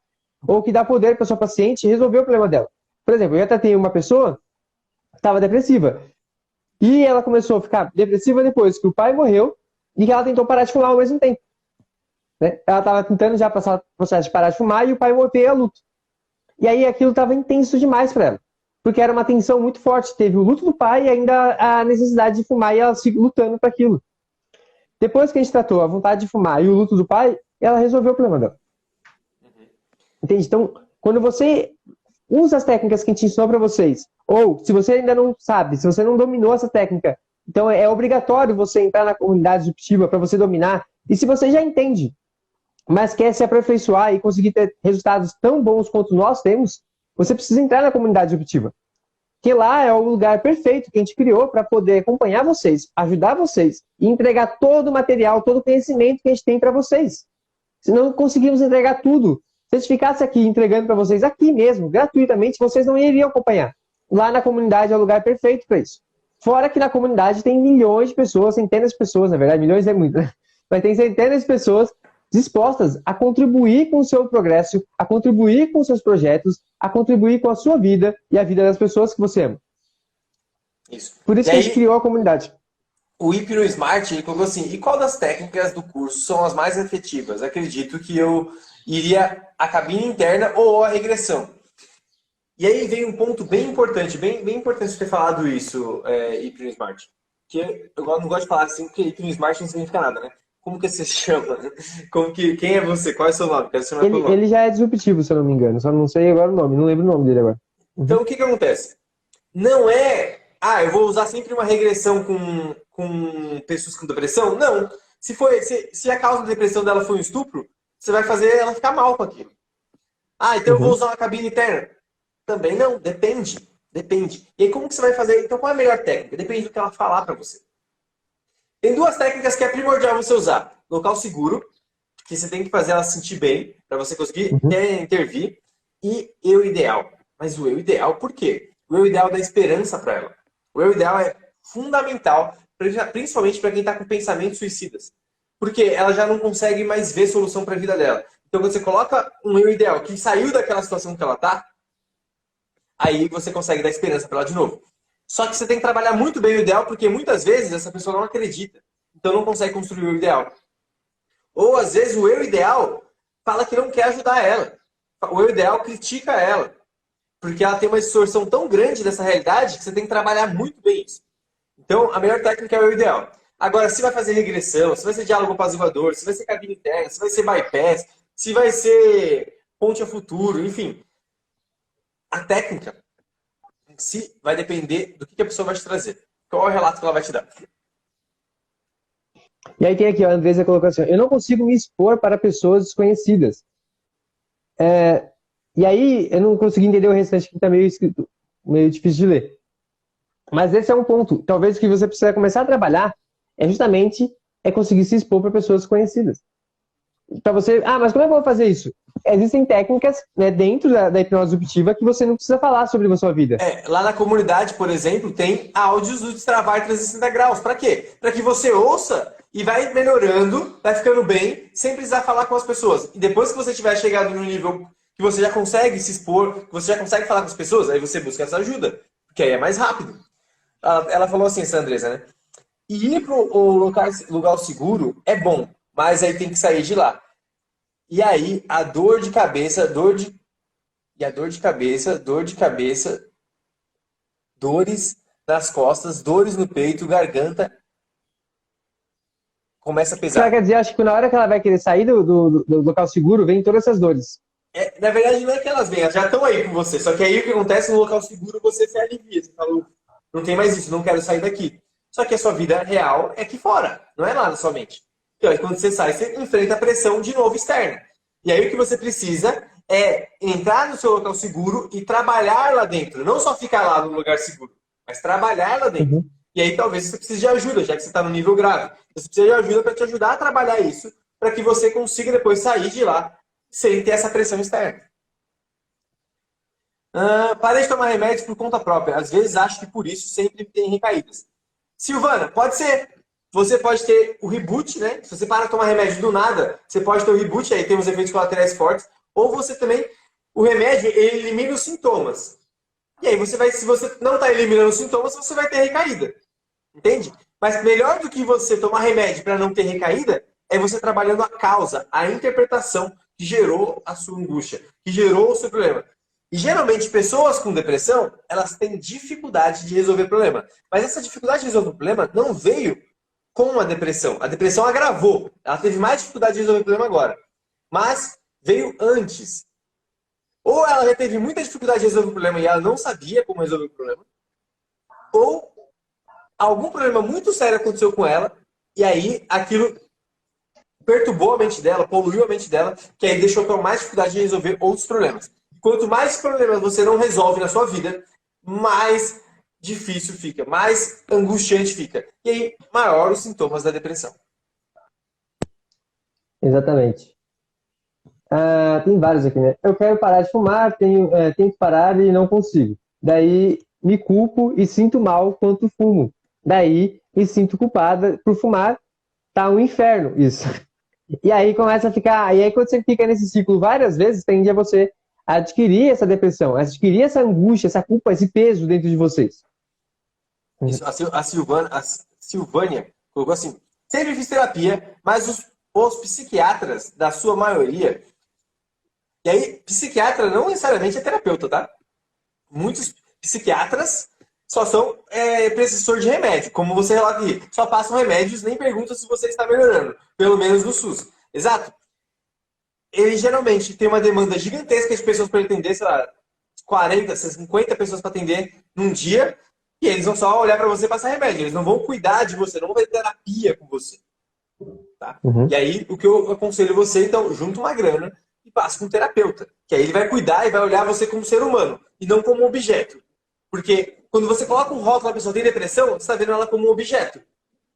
Ou que dá poder para sua paciente resolver o problema dela. Por exemplo, eu já tratei uma pessoa que estava depressiva. E ela começou a ficar depressiva depois que o pai morreu e que ela tentou parar de fumar ao mesmo tempo. Né? Ela estava tentando já passar o processo de parar de fumar e o pai morreu a luto. E aí aquilo estava intenso demais para ela. Porque era uma tensão muito forte. Teve o luto do pai e ainda a necessidade de fumar e ela se lutando para aquilo. Depois que a gente tratou a vontade de fumar e o luto do pai, ela resolveu o problema dela. Entende? Então, quando você usa as técnicas que a gente ensinou para vocês, ou se você ainda não sabe, se você não dominou essa técnica, então é obrigatório você entrar na comunidade disruptiva para você dominar. E se você já entende, mas quer se aperfeiçoar e conseguir ter resultados tão bons quanto nós temos, você precisa entrar na comunidade disruptiva. Que lá é o lugar perfeito que a gente criou para poder acompanhar vocês, ajudar vocês e entregar todo o material, todo o conhecimento que a gente tem para vocês. Se não conseguimos entregar tudo, se a gente ficasse aqui entregando para vocês aqui mesmo, gratuitamente, vocês não iriam acompanhar. Lá na comunidade é o lugar perfeito para isso. Fora que na comunidade tem milhões de pessoas, centenas de pessoas, na verdade, milhões é muito, né? Mas tem centenas de pessoas dispostas a contribuir com o seu progresso, a contribuir com os seus projetos, a contribuir com a sua vida e a vida das pessoas que você ama. Isso. Por isso que a gente criou a comunidade. O Hipno Smart, ele colocou assim, e qual das técnicas do curso são as mais efetivas? Acredito que eu iria a cabine interna ou a regressão. E aí vem um ponto bem importante, bem importante ter falado isso, Hipno Smart. Que eu não gosto de falar assim, porque Hipno Smart não significa nada, né? Como que você se chama? Quem é você? Qual é o seu nome? Quero chamar pelo nome. Ele já é disruptivo, se eu não me engano. Só não sei agora o nome. Não lembro o nome dele agora. Então, o que acontece? Não é... eu vou usar sempre uma regressão com pessoas com depressão? Não. Se a causa da depressão dela foi um estupro, você vai fazer ela ficar mal com aquilo. Então eu vou usar uma cabine interna? Também não. Depende. E aí, como que você vai fazer? Então, qual é a melhor técnica? Depende do que ela falar para você. Tem duas técnicas que é primordial você usar. Local seguro, que você tem que fazer ela se sentir bem, para você conseguir intervir. E eu ideal. Mas o eu ideal, por quê? O eu ideal dá esperança para ela. O eu ideal é fundamental, principalmente para quem está com pensamentos suicidas. Porque ela já não consegue mais ver solução para a vida dela. Então, quando você coloca um eu ideal que saiu daquela situação que ela está, aí você consegue dar esperança para ela de novo. Só que você tem que trabalhar muito bem o ideal, porque muitas vezes essa pessoa não acredita. Então não consegue construir o ideal. Ou às vezes o eu ideal fala que não quer ajudar ela. O eu ideal critica ela. Porque ela tem uma distorção tão grande dessa realidade que você tem que trabalhar muito bem isso. Então a melhor técnica é o eu ideal. Agora, se vai fazer regressão, se vai ser diálogo apaziguador, se vai ser cabine interna, se vai ser bypass, se vai ser ponte a futuro, enfim. A técnica em si vai depender do que a pessoa vai te trazer. Qual é o relato que ela vai te dar? E aí tem aqui, a Andresa colocou assim, eu não consigo me expor para pessoas desconhecidas. E aí eu não consegui entender o restante que está meio escrito, meio difícil de ler. Mas esse é um ponto. Talvez o que você precisa começar a trabalhar é justamente conseguir se expor para pessoas desconhecidas. Para você, mas como é que eu vou fazer isso? Existem técnicas, né, dentro da hipnose disruptiva que você não precisa falar sobre a sua vida. Lá na comunidade, por exemplo, tem áudios do Destravar 360 graus. Para quê? Para que você ouça e vai melhorando, vai ficando bem, sem precisar falar com as pessoas. E depois que você tiver chegado no nível que você já consegue se expor, que você já consegue falar com as pessoas, aí você busca essa ajuda, porque aí é mais rápido. Ela falou assim, essa Andresa, né? E ir para o lugar seguro é bom, mas aí tem que sair de lá. E aí, a dor de cabeça, dores nas costas, dores no peito, garganta, começa a pesar. Quer dizer, acho que na hora que ela vai querer sair do local seguro, vem todas essas dores. Na verdade, não é que elas vêm, elas já estão aí com você. Só que aí o que acontece no local seguro, você se alivia. Você fala, não tem mais isso, não quero sair daqui. Só que a sua vida real é aqui fora, não é lá na sua mente. E aí, quando você sai, você enfrenta a pressão de novo externa. E aí o que você precisa é entrar no seu local seguro e trabalhar lá dentro. Não só ficar lá no lugar seguro, mas trabalhar lá dentro. E aí talvez você precise de ajuda, já que você está no nível grave. Você precisa de ajuda para te ajudar a trabalhar isso, para que você consiga depois sair de lá sem ter essa pressão externa. Parei de tomar remédios por conta própria. Às vezes acho que por isso sempre tem recaídas. Silvana, pode ser. você pode ter o reboot, né? Se você para de tomar remédio do nada, você pode ter o reboot, aí tem os efeitos colaterais fortes. Ou você também, o remédio, ele elimina os sintomas. E aí você vai, se você não está eliminando os sintomas, você vai ter recaída. Entende? Mas melhor do que você tomar remédio para não ter recaída, é você trabalhando a causa, a interpretação que gerou a sua angústia, que gerou o seu problema. E geralmente pessoas com depressão, elas têm dificuldade de resolver problema. Mas essa dificuldade de resolver problema não veio com a depressão. A depressão agravou. Ela teve mais dificuldade de resolver problema agora. Mas veio antes. Ou ela já teve muita dificuldade de resolver o problema e ela não sabia como resolver o problema. Ou algum problema muito sério aconteceu com ela e aí aquilo perturbou a mente dela, poluiu a mente dela, que aí deixou com mais dificuldade de resolver outros problemas. Quanto mais problemas você não resolve na sua vida, mais difícil fica, mais angustiante fica. E aí, maior os sintomas da depressão. Exatamente. Tem vários aqui, né? Eu quero parar de fumar, tento parar e não consigo. Daí me culpo e sinto mal quando fumo. Daí me sinto culpada por fumar. Tá um inferno isso. E aí começa a ficar. E aí quando você fica nesse ciclo várias vezes, tende a você adquirir essa depressão, adquirir essa angústia, essa culpa, esse peso dentro de vocês. Isso, a Silvânia colocou assim: sempre fiz terapia, mas os psiquiatras, da sua maioria. E aí, psiquiatra não necessariamente é terapeuta, tá? Muitos psiquiatras só são prescritor de remédio, como você relata aqui. Só passam remédios, nem perguntam se você está melhorando, pelo menos no SUS. Exato. Ele geralmente tem uma demanda gigantesca de pessoas para atender, sei lá, 40, 50 pessoas para atender num dia, e eles vão só olhar para você e passar remédio. Eles não vão cuidar de você, não vão fazer terapia com você. Tá? E aí, o que eu aconselho você, então, junta uma grana e passa com um terapeuta. Que aí ele vai cuidar e vai olhar você como ser humano, e não como um objeto. Porque quando você coloca um rótulo na pessoa tem depressão, você está vendo ela como um objeto.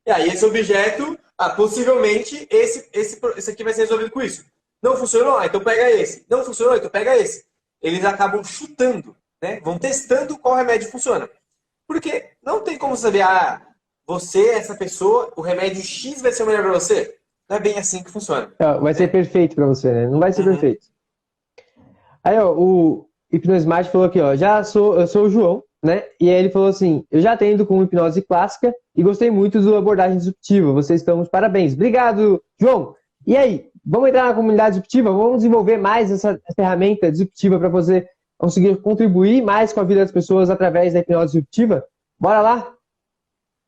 E aí esse objeto, possivelmente, esse aqui vai ser resolvido com isso. Não funcionou? Então pega esse. Não funcionou? Então pega esse. Eles acabam chutando, né? Vão testando qual remédio funciona. Porque não tem como saber, você, essa pessoa, o remédio X vai ser o melhor para você. Não é bem assim que funciona. Vai ser perfeito para você, né? Não vai ser perfeito. Aí, ó, o Hipnosmart falou aqui, ó, eu sou o João, né? E aí ele falou assim, eu já atendo com hipnose clássica e gostei muito da abordagem disruptiva. Vocês estão de parabéns. Obrigado, João. E aí, vamos entrar na comunidade disruptiva? Vamos desenvolver mais essa ferramenta disruptiva para você conseguir contribuir mais com a vida das pessoas através da hipnose disruptiva? Bora lá?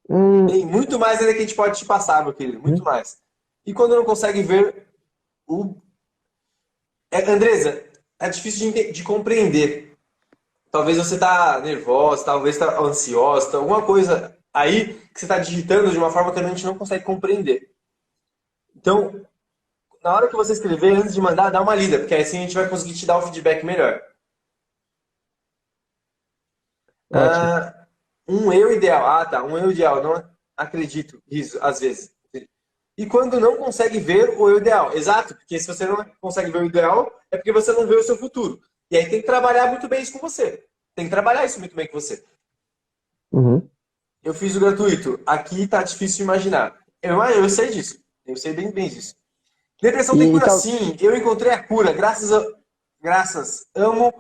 Tem muito mais ainda que a gente pode te passar, meu querido. Muito mais. E quando não consegue ver Andresa, é difícil de compreender. Talvez você está nervosa, talvez está ansiosa, alguma coisa aí que você está digitando de uma forma que a gente não consegue compreender. Então, na hora que você escrever, antes de mandar, dá uma lida, porque assim a gente vai conseguir te dar o feedback melhor. Um eu ideal. Tá. Um eu ideal. Não acredito. Isso, às vezes. E quando não consegue ver o eu ideal. Exato, porque se você não consegue ver o ideal, é porque você não vê o seu futuro. E aí tem que trabalhar muito bem isso com você. Tem que trabalhar isso muito bem com você. Eu fiz o gratuito. Aqui tá difícil de imaginar. Eu sei disso. Eu sei bem disso. Depressão tem cura sim. Eu encontrei a cura. Graças. Amo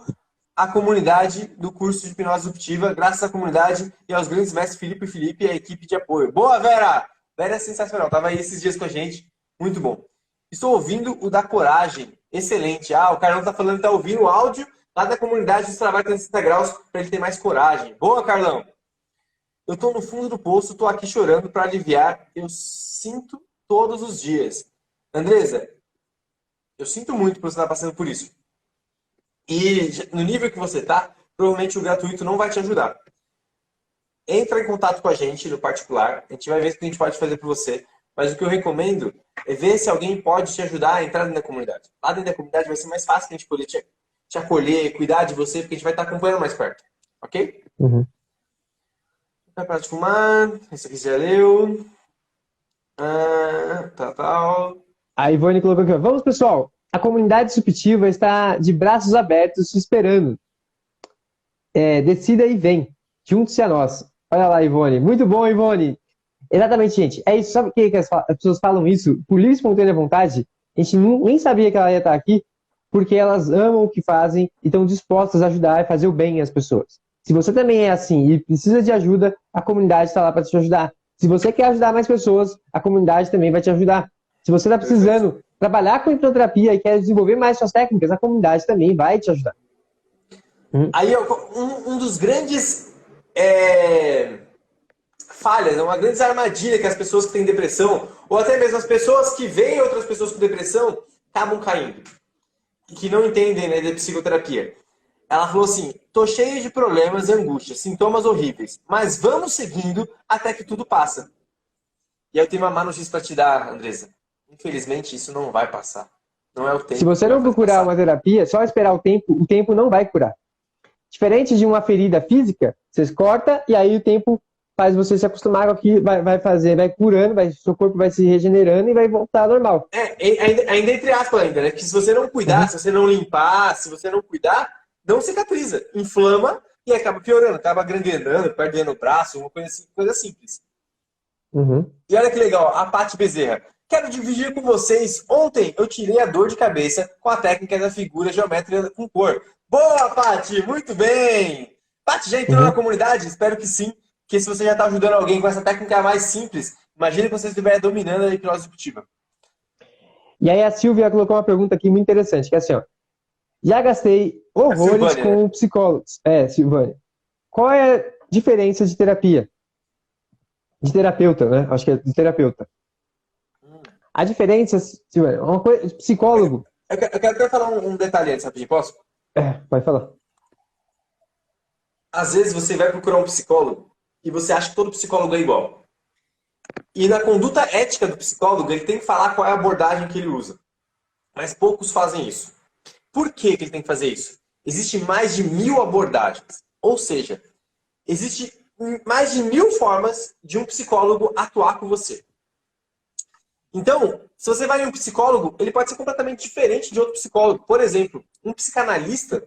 a comunidade do curso de hipnose disruptiva. Graças à comunidade e aos grandes mestres Felipe e Felipe e a equipe de apoio. Boa, Vera! Vera é sensacional. Tava aí esses dias com a gente. Muito bom. Estou ouvindo o da coragem. Excelente. O Carlão tá falando que tá ouvindo o áudio lá da comunidade dos Trabalhos 360 Graus para ele ter mais coragem. Boa, Carlão! Eu tô no fundo do poço, tô aqui chorando para aliviar. Eu sinto todos os dias. Andresa, eu sinto muito por você estar passando por isso. E no nível que você tá, provavelmente o gratuito não vai te ajudar. Entra em contato com a gente no particular, a gente vai ver o que a gente pode fazer por você. Mas o que eu recomendo é ver se alguém pode te ajudar a entrar dentro da comunidade. Lá dentro da comunidade vai ser mais fácil a gente poder te acolher, cuidar de você, porque a gente vai estar acompanhando mais perto. Ok? Vai parar de fumar. Esse aqui já leu. A Ivone colocou aqui, ó. Vamos, pessoal. A comunidade disruptiva está de braços abertos te esperando. Decida e vem. Junte-se a nós. Olha lá, Ivone. Muito bom, Ivone. Exatamente, gente. É isso. Sabe por que as pessoas falam isso? Por livre e espontânea vontade, a gente nem sabia que ela ia estar aqui, porque elas amam o que fazem e estão dispostas a ajudar e fazer o bem às pessoas. Se você também é assim e precisa de ajuda, a comunidade está lá para te ajudar. Se você quer ajudar mais pessoas, a comunidade também vai te ajudar. Se você está precisando trabalhar com hipnoterapia e quer desenvolver mais suas técnicas, a comunidade também vai te ajudar. Aí, um dos grandes falhas, uma grande armadilha que as pessoas que têm depressão, ou até mesmo as pessoas que veem outras pessoas com depressão, acabam caindo. E que não entendem, né, de psicoterapia. Ela falou assim, tô cheio de problemas e angústias, sintomas horríveis, mas vamos seguindo até que tudo passa. E aí eu tenho uma má notícia para te dar, Andressa. Infelizmente, isso não vai passar. Não é o tempo. Se você não procurar uma terapia, só esperar o tempo não vai curar. Diferente de uma ferida física, você corta e aí o tempo faz você se acostumar com aquilo, vai curando, seu corpo vai se regenerando e vai voltar ao normal. Ainda entre aspas ainda, né? Que se você não cuidar, se você não limpar, se você não cuidar, não cicatriza. Inflama e acaba piorando, acaba gangrenando, perdendo o braço, uma coisa, assim, coisa simples. E olha que legal, a Paty Bezerra. Quero dividir com vocês, ontem eu tirei a dor de cabeça com a técnica da figura geométrica com cor. Boa, Paty! Muito bem! Paty, já entrou na comunidade? Espero que sim. Porque se você já está ajudando alguém com essa técnica mais simples, imagine que você estiver dominando a hipnose disruptiva. E aí a Silvia colocou uma pergunta aqui muito interessante, que é assim, ó. Já gastei horrores com psicólogos. Silvânia. Qual é a diferença de terapia? De terapeuta, né? Acho que é de terapeuta. A diferença, Silvânia, uma coisa, psicólogo... Eu quero falar um detalhe antes, rapidinho, posso? Pode falar. Às vezes você vai procurar um psicólogo e você acha que todo psicólogo é igual. E na conduta ética do psicólogo, ele tem que falar qual é a abordagem que ele usa. Mas poucos fazem isso. Por que ele tem que fazer isso? Existem mais de 1000 abordagens. Ou seja, existe mais de 1000 formas de um psicólogo atuar com você. Então, se você vai em um psicólogo, ele pode ser completamente diferente de outro psicólogo. Por exemplo, um psicanalista,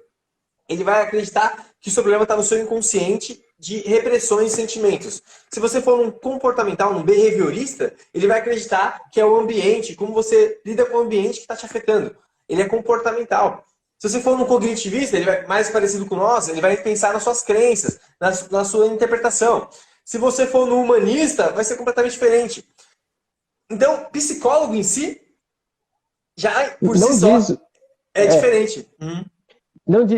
ele vai acreditar que o seu problema está no seu inconsciente de repressões e sentimentos. Se você for num comportamental, num behaviorista, ele vai acreditar que é o ambiente, como você lida com o ambiente que está te afetando. Ele é comportamental. Se você for num cognitivista, ele vai mais parecido com nós, ele vai pensar nas suas crenças, na sua interpretação. Se você for no humanista, vai ser completamente diferente. Então, psicólogo em si, já por si só, é diferente.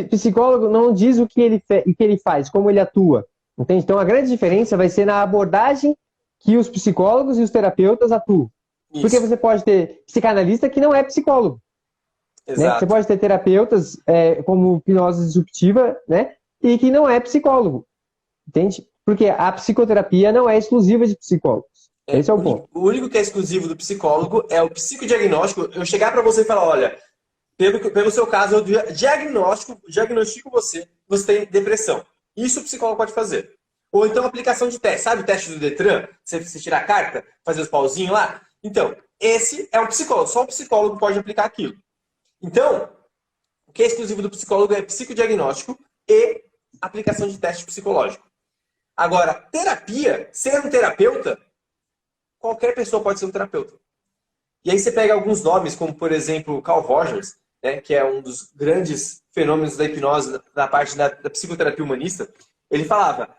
Psicólogo não diz o que ele faz, como ele atua. Entende? Então, a grande diferença vai ser na abordagem que os psicólogos e os terapeutas atuam. Isso. Porque você pode ter psicanalista que não é psicólogo. Né? Você pode ter terapeutas como hipnose disruptiva, né? E que não é psicólogo. Entende? Porque a psicoterapia não é exclusiva de psicólogos. Esse é o ponto. O único que é exclusivo do psicólogo é o psicodiagnóstico. Eu chegar para você e falar, olha, pelo seu caso, eu diagnostico você tem depressão. Isso o psicólogo pode fazer. Ou então aplicação de teste. Sabe o teste do Detran? Você tirar a carta, fazer os pauzinhos lá? Então, esse é um psicólogo. Só o psicólogo pode aplicar aquilo. Então, o que é exclusivo do psicólogo é psicodiagnóstico e aplicação de teste psicológico. Agora, terapia, ser um terapeuta, qualquer pessoa pode ser um terapeuta. E aí você pega alguns nomes, como por exemplo Carl Rogers, né, que é um dos grandes fenômenos da hipnose, da parte da psicoterapia humanista. Ele falava,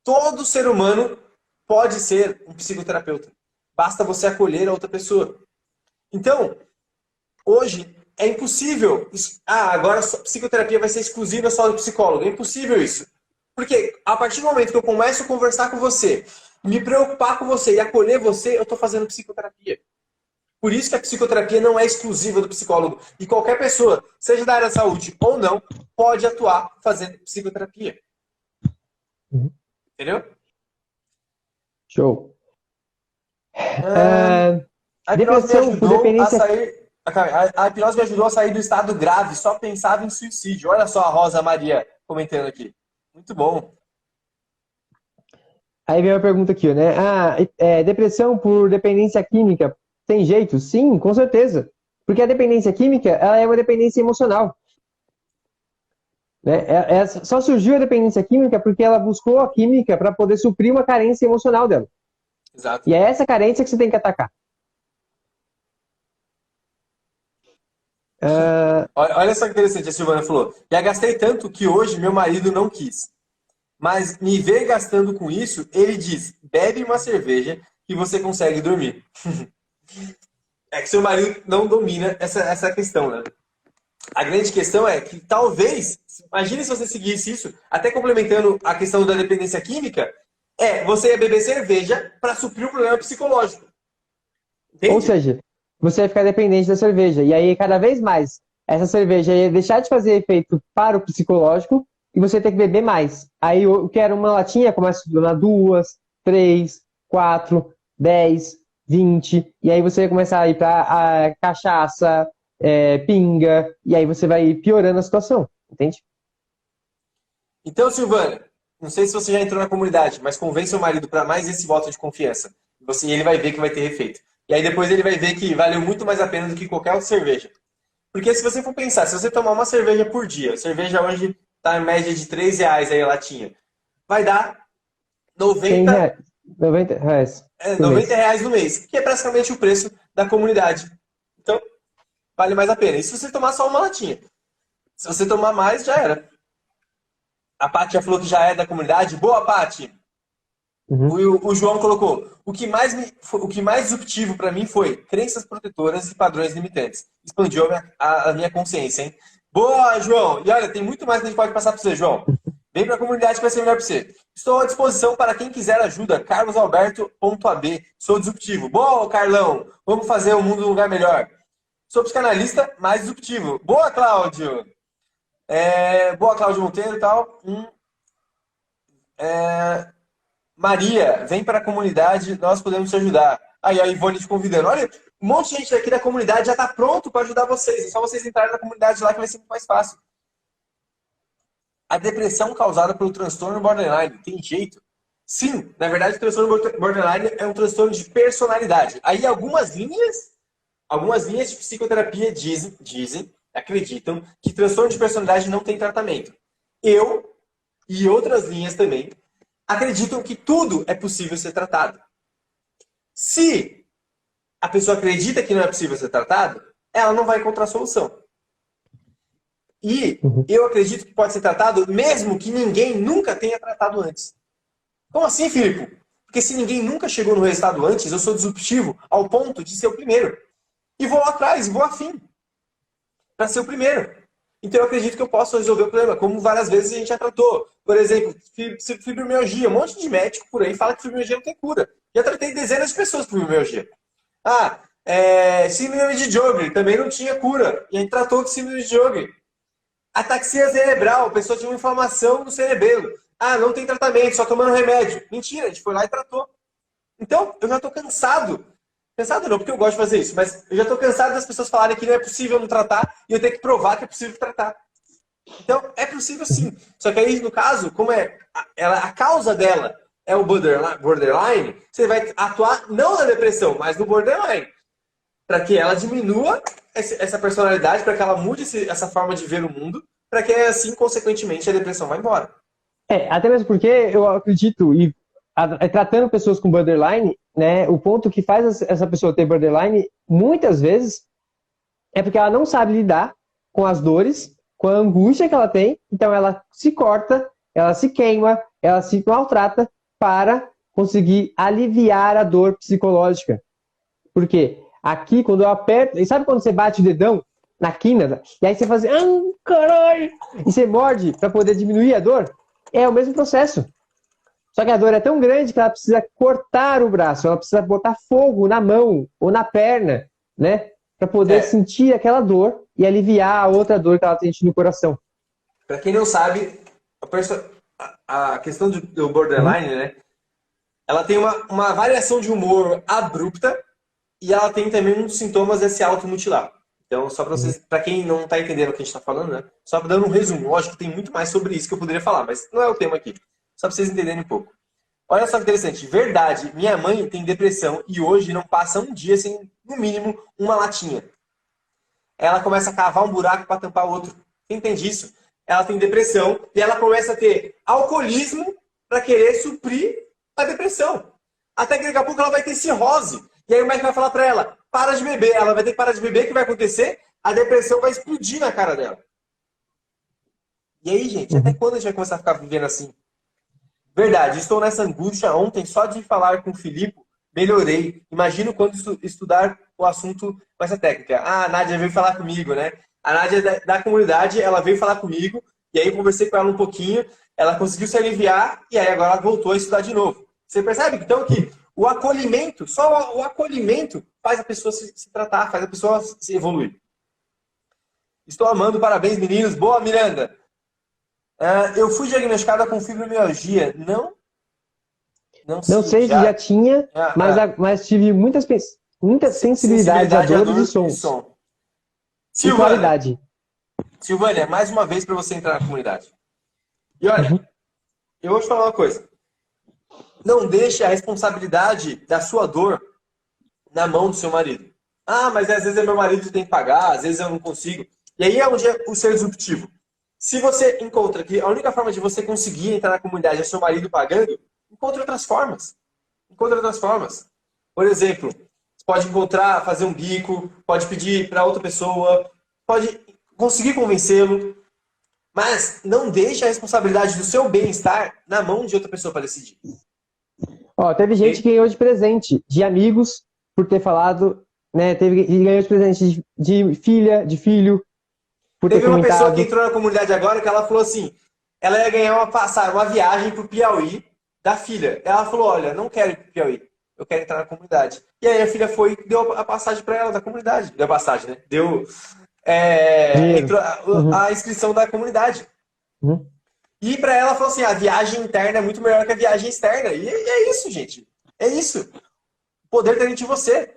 todo ser humano pode ser um psicoterapeuta. Basta você acolher a outra pessoa. Então, hoje é impossível. Agora a psicoterapia vai ser exclusiva só do psicólogo. É impossível isso. Porque a partir do momento que eu começo a conversar com você, me preocupar com você e acolher você, eu estou fazendo psicoterapia. Por isso que a psicoterapia não é exclusiva do psicólogo. E qualquer pessoa, seja da área da saúde ou não, pode atuar fazendo psicoterapia. Entendeu? Show. A hipnose me ajudou a sair... A hipnose me ajudou a sair do estado grave, só pensava em suicídio. Olha só a Rosa Maria comentando aqui. Muito bom. Aí vem uma pergunta aqui, né? Depressão por dependência química tem jeito? Sim, com certeza. Porque a dependência química, ela é uma dependência emocional. Né? Só surgiu a dependência química porque ela buscou a química para poder suprir uma carência emocional dela. Exato. E é essa carência que você tem que atacar. Olha só que interessante, a Silvana falou. Já gastei tanto que hoje meu marido não quis. Mas me ver gastando com isso, ele diz: bebe uma cerveja que você consegue dormir. É que seu marido não domina essa questão, né? A grande questão é que talvez, imagine se você seguisse isso, até complementando a questão da dependência química, você ia beber cerveja para suprir o problema psicológico. Ou Entende? seja, você vai ficar dependente da cerveja. E aí, cada vez mais, essa cerveja ia deixar de fazer efeito para o psicológico e você ter que beber mais. Aí, o que era uma latinha, começa a durar 2, 3, 4, 10, 20. E aí você vai começar a ir para cachaça, pinga. E aí você vai piorando a situação. Entende? Então, Silvana, não sei se você já entrou na comunidade, mas convence seu marido para mais esse voto de confiança. Ele vai ver que vai ter efeito. E aí depois ele vai ver que valeu muito mais a pena do que qualquer outra cerveja. Porque se você for pensar, se você tomar uma cerveja por dia, cerveja hoje está em média de R$ 3 aí a latinha, vai dar 100 90, reais. 90 reais por 90 mês. reais no mês, que é praticamente o preço da comunidade. Então, vale mais a pena. E se você tomar só uma latinha? Se você tomar mais, já era. A Paty já falou que já é da comunidade. Boa, Paty! Uhum. O João colocou: o que mais disruptivo para mim foi crenças protetoras e padrões limitantes. Expandiu a minha consciência, hein? Boa, João! E olha, tem muito mais que a gente pode passar para você, João. Vem para a comunidade que vai ser melhor para você. Estou à disposição para quem quiser ajuda. carlosalberto.ab. Sou disruptivo. Boa, Carlão! Vamos fazer o mundo um lugar melhor. Sou psicanalista mais disruptivo. Boa, Cláudio! Boa, Cláudio Monteiro e tal. Maria, vem para a comunidade, nós podemos te ajudar. Aí a Ivone te convidando. Olha, um monte de gente aqui da comunidade já está pronto para ajudar vocês. É só vocês entrarem na comunidade lá que vai ser muito mais fácil. A depressão causada pelo transtorno borderline, tem jeito? Sim, na verdade o transtorno borderline é um transtorno de personalidade. Aí algumas linhas de psicoterapia acreditam que transtorno de personalidade não tem tratamento. Eu e outras linhas também acreditam que tudo é possível ser tratado. Se a pessoa acredita que não é possível ser tratado, ela não vai encontrar solução. E Uhum. eu acredito que pode ser tratado mesmo que ninguém nunca tenha tratado antes. Como assim, Filipe? Porque se ninguém nunca chegou no resultado antes, eu sou disruptivo ao ponto de ser o primeiro. E vou lá atrás, vou afim para ser o primeiro. Então eu acredito que eu posso resolver o problema, como várias vezes a gente já tratou. Por exemplo, fibromialgia. Um monte de médico por aí fala que fibromialgia não tem cura. Já tratei dezenas de pessoas com fibromialgia. Síndrome de Sjögren também não tinha cura. E a gente tratou de síndrome de Sjögren. Ataxia cerebral, a pessoa tinha uma inflamação no cerebelo. Não tem tratamento, só tomando remédio. Mentira, a gente foi lá e tratou. Então, eu já estou cansado. Cansado não, porque eu gosto de fazer isso, mas eu já estou cansado das pessoas falarem que não é possível não tratar e eu tenho que provar que é possível tratar. Então, é possível sim. Só que aí, no caso, como a causa dela é o borderline, você vai atuar não na depressão, mas no borderline. Para que ela diminua essa personalidade, para que ela mude essa forma de ver o mundo, para que assim, consequentemente, a depressão vá embora. Até mesmo porque eu acredito, tratando pessoas com borderline, né, o ponto que faz essa pessoa ter borderline, muitas vezes, é porque ela não sabe lidar com as dores, com a angústia que ela tem, então ela se corta, ela se queima, ela se maltrata para conseguir aliviar a dor psicológica. Por quê? Aqui, quando eu aperto, e sabe quando você bate o dedão na quina, e aí você faz assim, caralho, e você morde para poder diminuir a dor? É o mesmo processo. Só que a dor é tão grande que ela precisa cortar o braço, ela precisa botar fogo na mão ou na perna, né? Para poder sentir aquela dor e aliviar a outra dor que ela sente no coração. Para quem não sabe, a questão do borderline, né? Ela tem uma variação de humor abrupta e ela tem também um dos sintomas é se automutilar. Então, só para vocês, para quem não está entendendo o que a gente está falando, né? Só dando um resumo. Lógico que tem muito mais sobre isso que eu poderia falar, mas não é o tema aqui. Só para vocês entenderem um pouco. Olha só que interessante. Verdade, minha mãe tem depressão e hoje não passa um dia sem, no mínimo, uma latinha. Ela começa a cavar um buraco para tampar o outro. Você entende isso? Ela tem depressão e ela começa a ter alcoolismo para querer suprir a depressão. Até que daqui a pouco ela vai ter cirrose. E aí o médico vai falar pra ela, para de beber. Ela vai ter que parar de beber, o que vai acontecer? A depressão vai explodir na cara dela. E aí, gente, até quando a gente vai começar a ficar vivendo assim? Verdade, estou nessa angústia ontem, só de falar com o Filipe, melhorei. Imagino quando estudar o assunto com essa técnica. Ah, a Nádia veio falar comigo, né? A Nádia da comunidade, ela veio falar comigo, e aí eu conversei com ela um pouquinho, ela conseguiu se aliviar, e aí agora ela voltou a estudar de novo. Você percebe, então, que o acolhimento, só o acolhimento faz a pessoa se tratar, faz a pessoa se evoluir. Estou amando, parabéns, meninos. Boa, Miranda. Eu fui diagnosticada com fibromialgia. Não sei se já tinha, mas tive muita sensibilidade a dores e sons. E qualidade. Silvânia, mais uma vez para você entrar na comunidade. E olha, eu vou te falar uma coisa. Não deixe a responsabilidade da sua dor na mão do seu marido. Ah, mas às vezes é meu marido que tem que pagar, às vezes eu não consigo. E aí é onde é o ser disruptivo. Se você encontra que a única forma de você conseguir entrar na comunidade é seu marido pagando, encontre outras formas. Encontre outras formas. Por exemplo, você pode encontrar, fazer um bico, pode pedir para outra pessoa, pode conseguir convencê-lo, mas não deixe a responsabilidade do seu bem-estar na mão de outra pessoa para decidir. Ó, teve gente que ganhou de presente, de amigos, por ter falado, né? Ganhou de presente de filha, de filho, por ter comentado. Teve uma pessoa que entrou na comunidade agora que ela falou assim, ela ia ganhar uma viagem para o Piauí da filha. Ela falou, olha, não quero ir para o Piauí, eu quero entrar na comunidade. E aí a filha foi e deu a passagem para ela da comunidade. Deu a passagem, né? Deu a inscrição da comunidade. E para ela falou assim, a viagem interna é muito melhor que a viagem externa. E é isso, gente. É isso. O poder está dentro de você.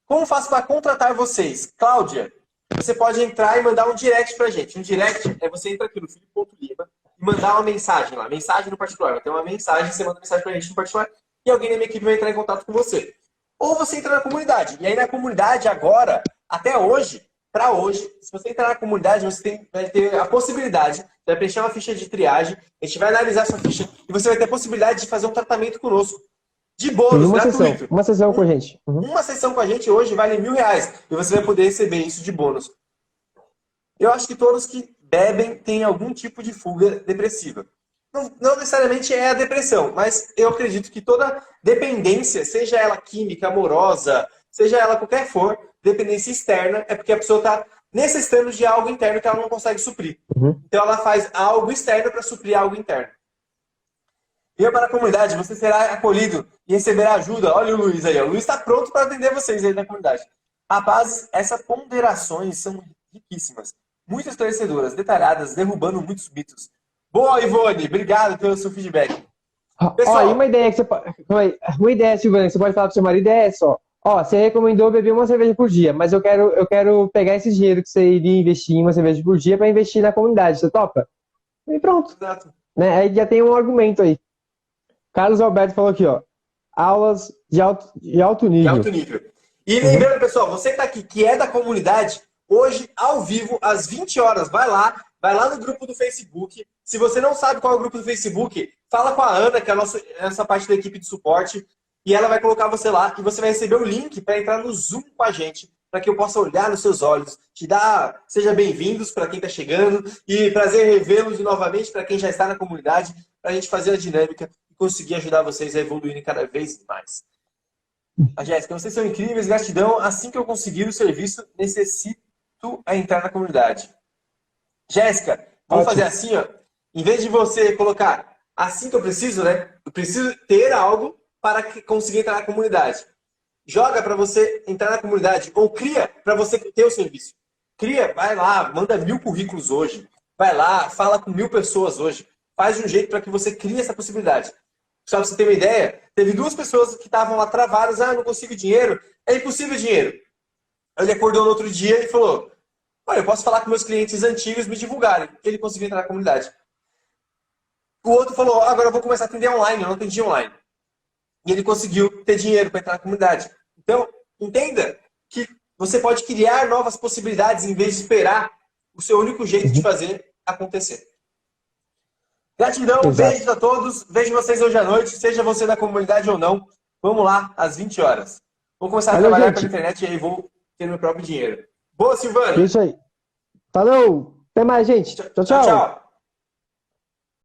Como faço para contratar vocês? Cláudia, você pode entrar e mandar um direct pra gente. Um direct é você entra aqui no Filipe.Lima e mandar uma mensagem lá. Mensagem no particular. Vai ter uma mensagem, você manda mensagem pra gente no particular e alguém da minha equipe vai entrar em contato com você. Ou você entra na comunidade. E aí na comunidade agora, até hoje, para hoje, se você entrar na comunidade, você vai ter a possibilidade, vai preencher uma ficha de triagem, a gente vai analisar sua ficha e você vai ter a possibilidade de fazer um tratamento conosco. De bônus, gratuito. Uma sessão com a gente. Uma sessão com a gente hoje vale R$1.000 e você vai poder receber isso de bônus. Eu acho que todos que bebem têm algum tipo de fuga depressiva. Não necessariamente é a depressão, mas eu acredito que toda dependência, seja ela química, amorosa, seja ela qualquer for, dependência externa, é porque a pessoa está necessitando de algo interno que ela não consegue suprir. Então ela faz algo externo para suprir algo interno. Venha para a comunidade, você será acolhido e receberá ajuda. Olha o Luiz aí, o Luiz está pronto para atender vocês aí na comunidade. Rapazes, essas ponderações são riquíssimas, muito esclarecedoras, detalhadas, derrubando muitos mitos. Boa, Ivone, obrigado pelo seu feedback. Pessoal, ó, e uma ideia que você pode... Uma ideia, Silvana, que você pode falar para o seu marido é essa, ó. Ó, você recomendou beber uma cerveja por dia, mas eu quero pegar esse dinheiro que você iria investir em uma cerveja por dia para investir na comunidade. Você topa? E pronto. Exato. Né? Aí já tem um argumento aí. Carlos Alberto falou aqui, ó. Aulas de alto nível. De alto nível. E lembrando, pessoal, você que está aqui, que é da comunidade, hoje, ao vivo, às 20 horas, vai lá no grupo do Facebook. Se você não sabe qual é o grupo do Facebook, fala com a Ana, que é a nossa parte da equipe de suporte, e ela vai colocar você lá e você vai receber o link para entrar no Zoom com a gente, para que eu possa olhar nos seus olhos, te dar seja bem-vindos para quem está chegando e prazer revê-los novamente para quem já está na comunidade, para a gente fazer a dinâmica e conseguir ajudar vocês a evoluírem cada vez mais. A Jéssica, vocês são incríveis, gratidão. Assim que eu conseguir o serviço, necessito entrar na comunidade. Jéssica, vamos fazer assim, ó. Em vez de você colocar assim que eu preciso, né? Eu preciso ter algo para conseguir entrar na comunidade. Joga para você entrar na comunidade ou cria para você ter o serviço. Cria, vai lá, manda 1000 currículos hoje. Vai lá, fala com 1000 pessoas hoje. Faz de um jeito para que você crie essa possibilidade. Só para você ter uma ideia, teve 2 pessoas que estavam lá travadas. Ah, não consigo dinheiro. É impossível dinheiro. Ele acordou no outro dia e falou, olha, eu posso falar com meus clientes antigos me divulgarem. Ele conseguiu entrar na comunidade. O outro falou, agora eu vou começar a atender online. Eu não atendi online. E ele conseguiu ter dinheiro para entrar na comunidade. Então, entenda que você pode criar novas possibilidades em vez de esperar o seu único jeito de fazer acontecer. Gratidão, beijos a todos. Vejo vocês hoje à noite, seja você da comunidade ou não. Vamos lá, às 20 horas. Vou começar a Valeu, trabalhar gente. pela internet e aí vou ter meu próprio dinheiro. Boa, Silvano! Isso aí. Falou! Até mais, gente. Tchau, Tchau, tchau. tchau!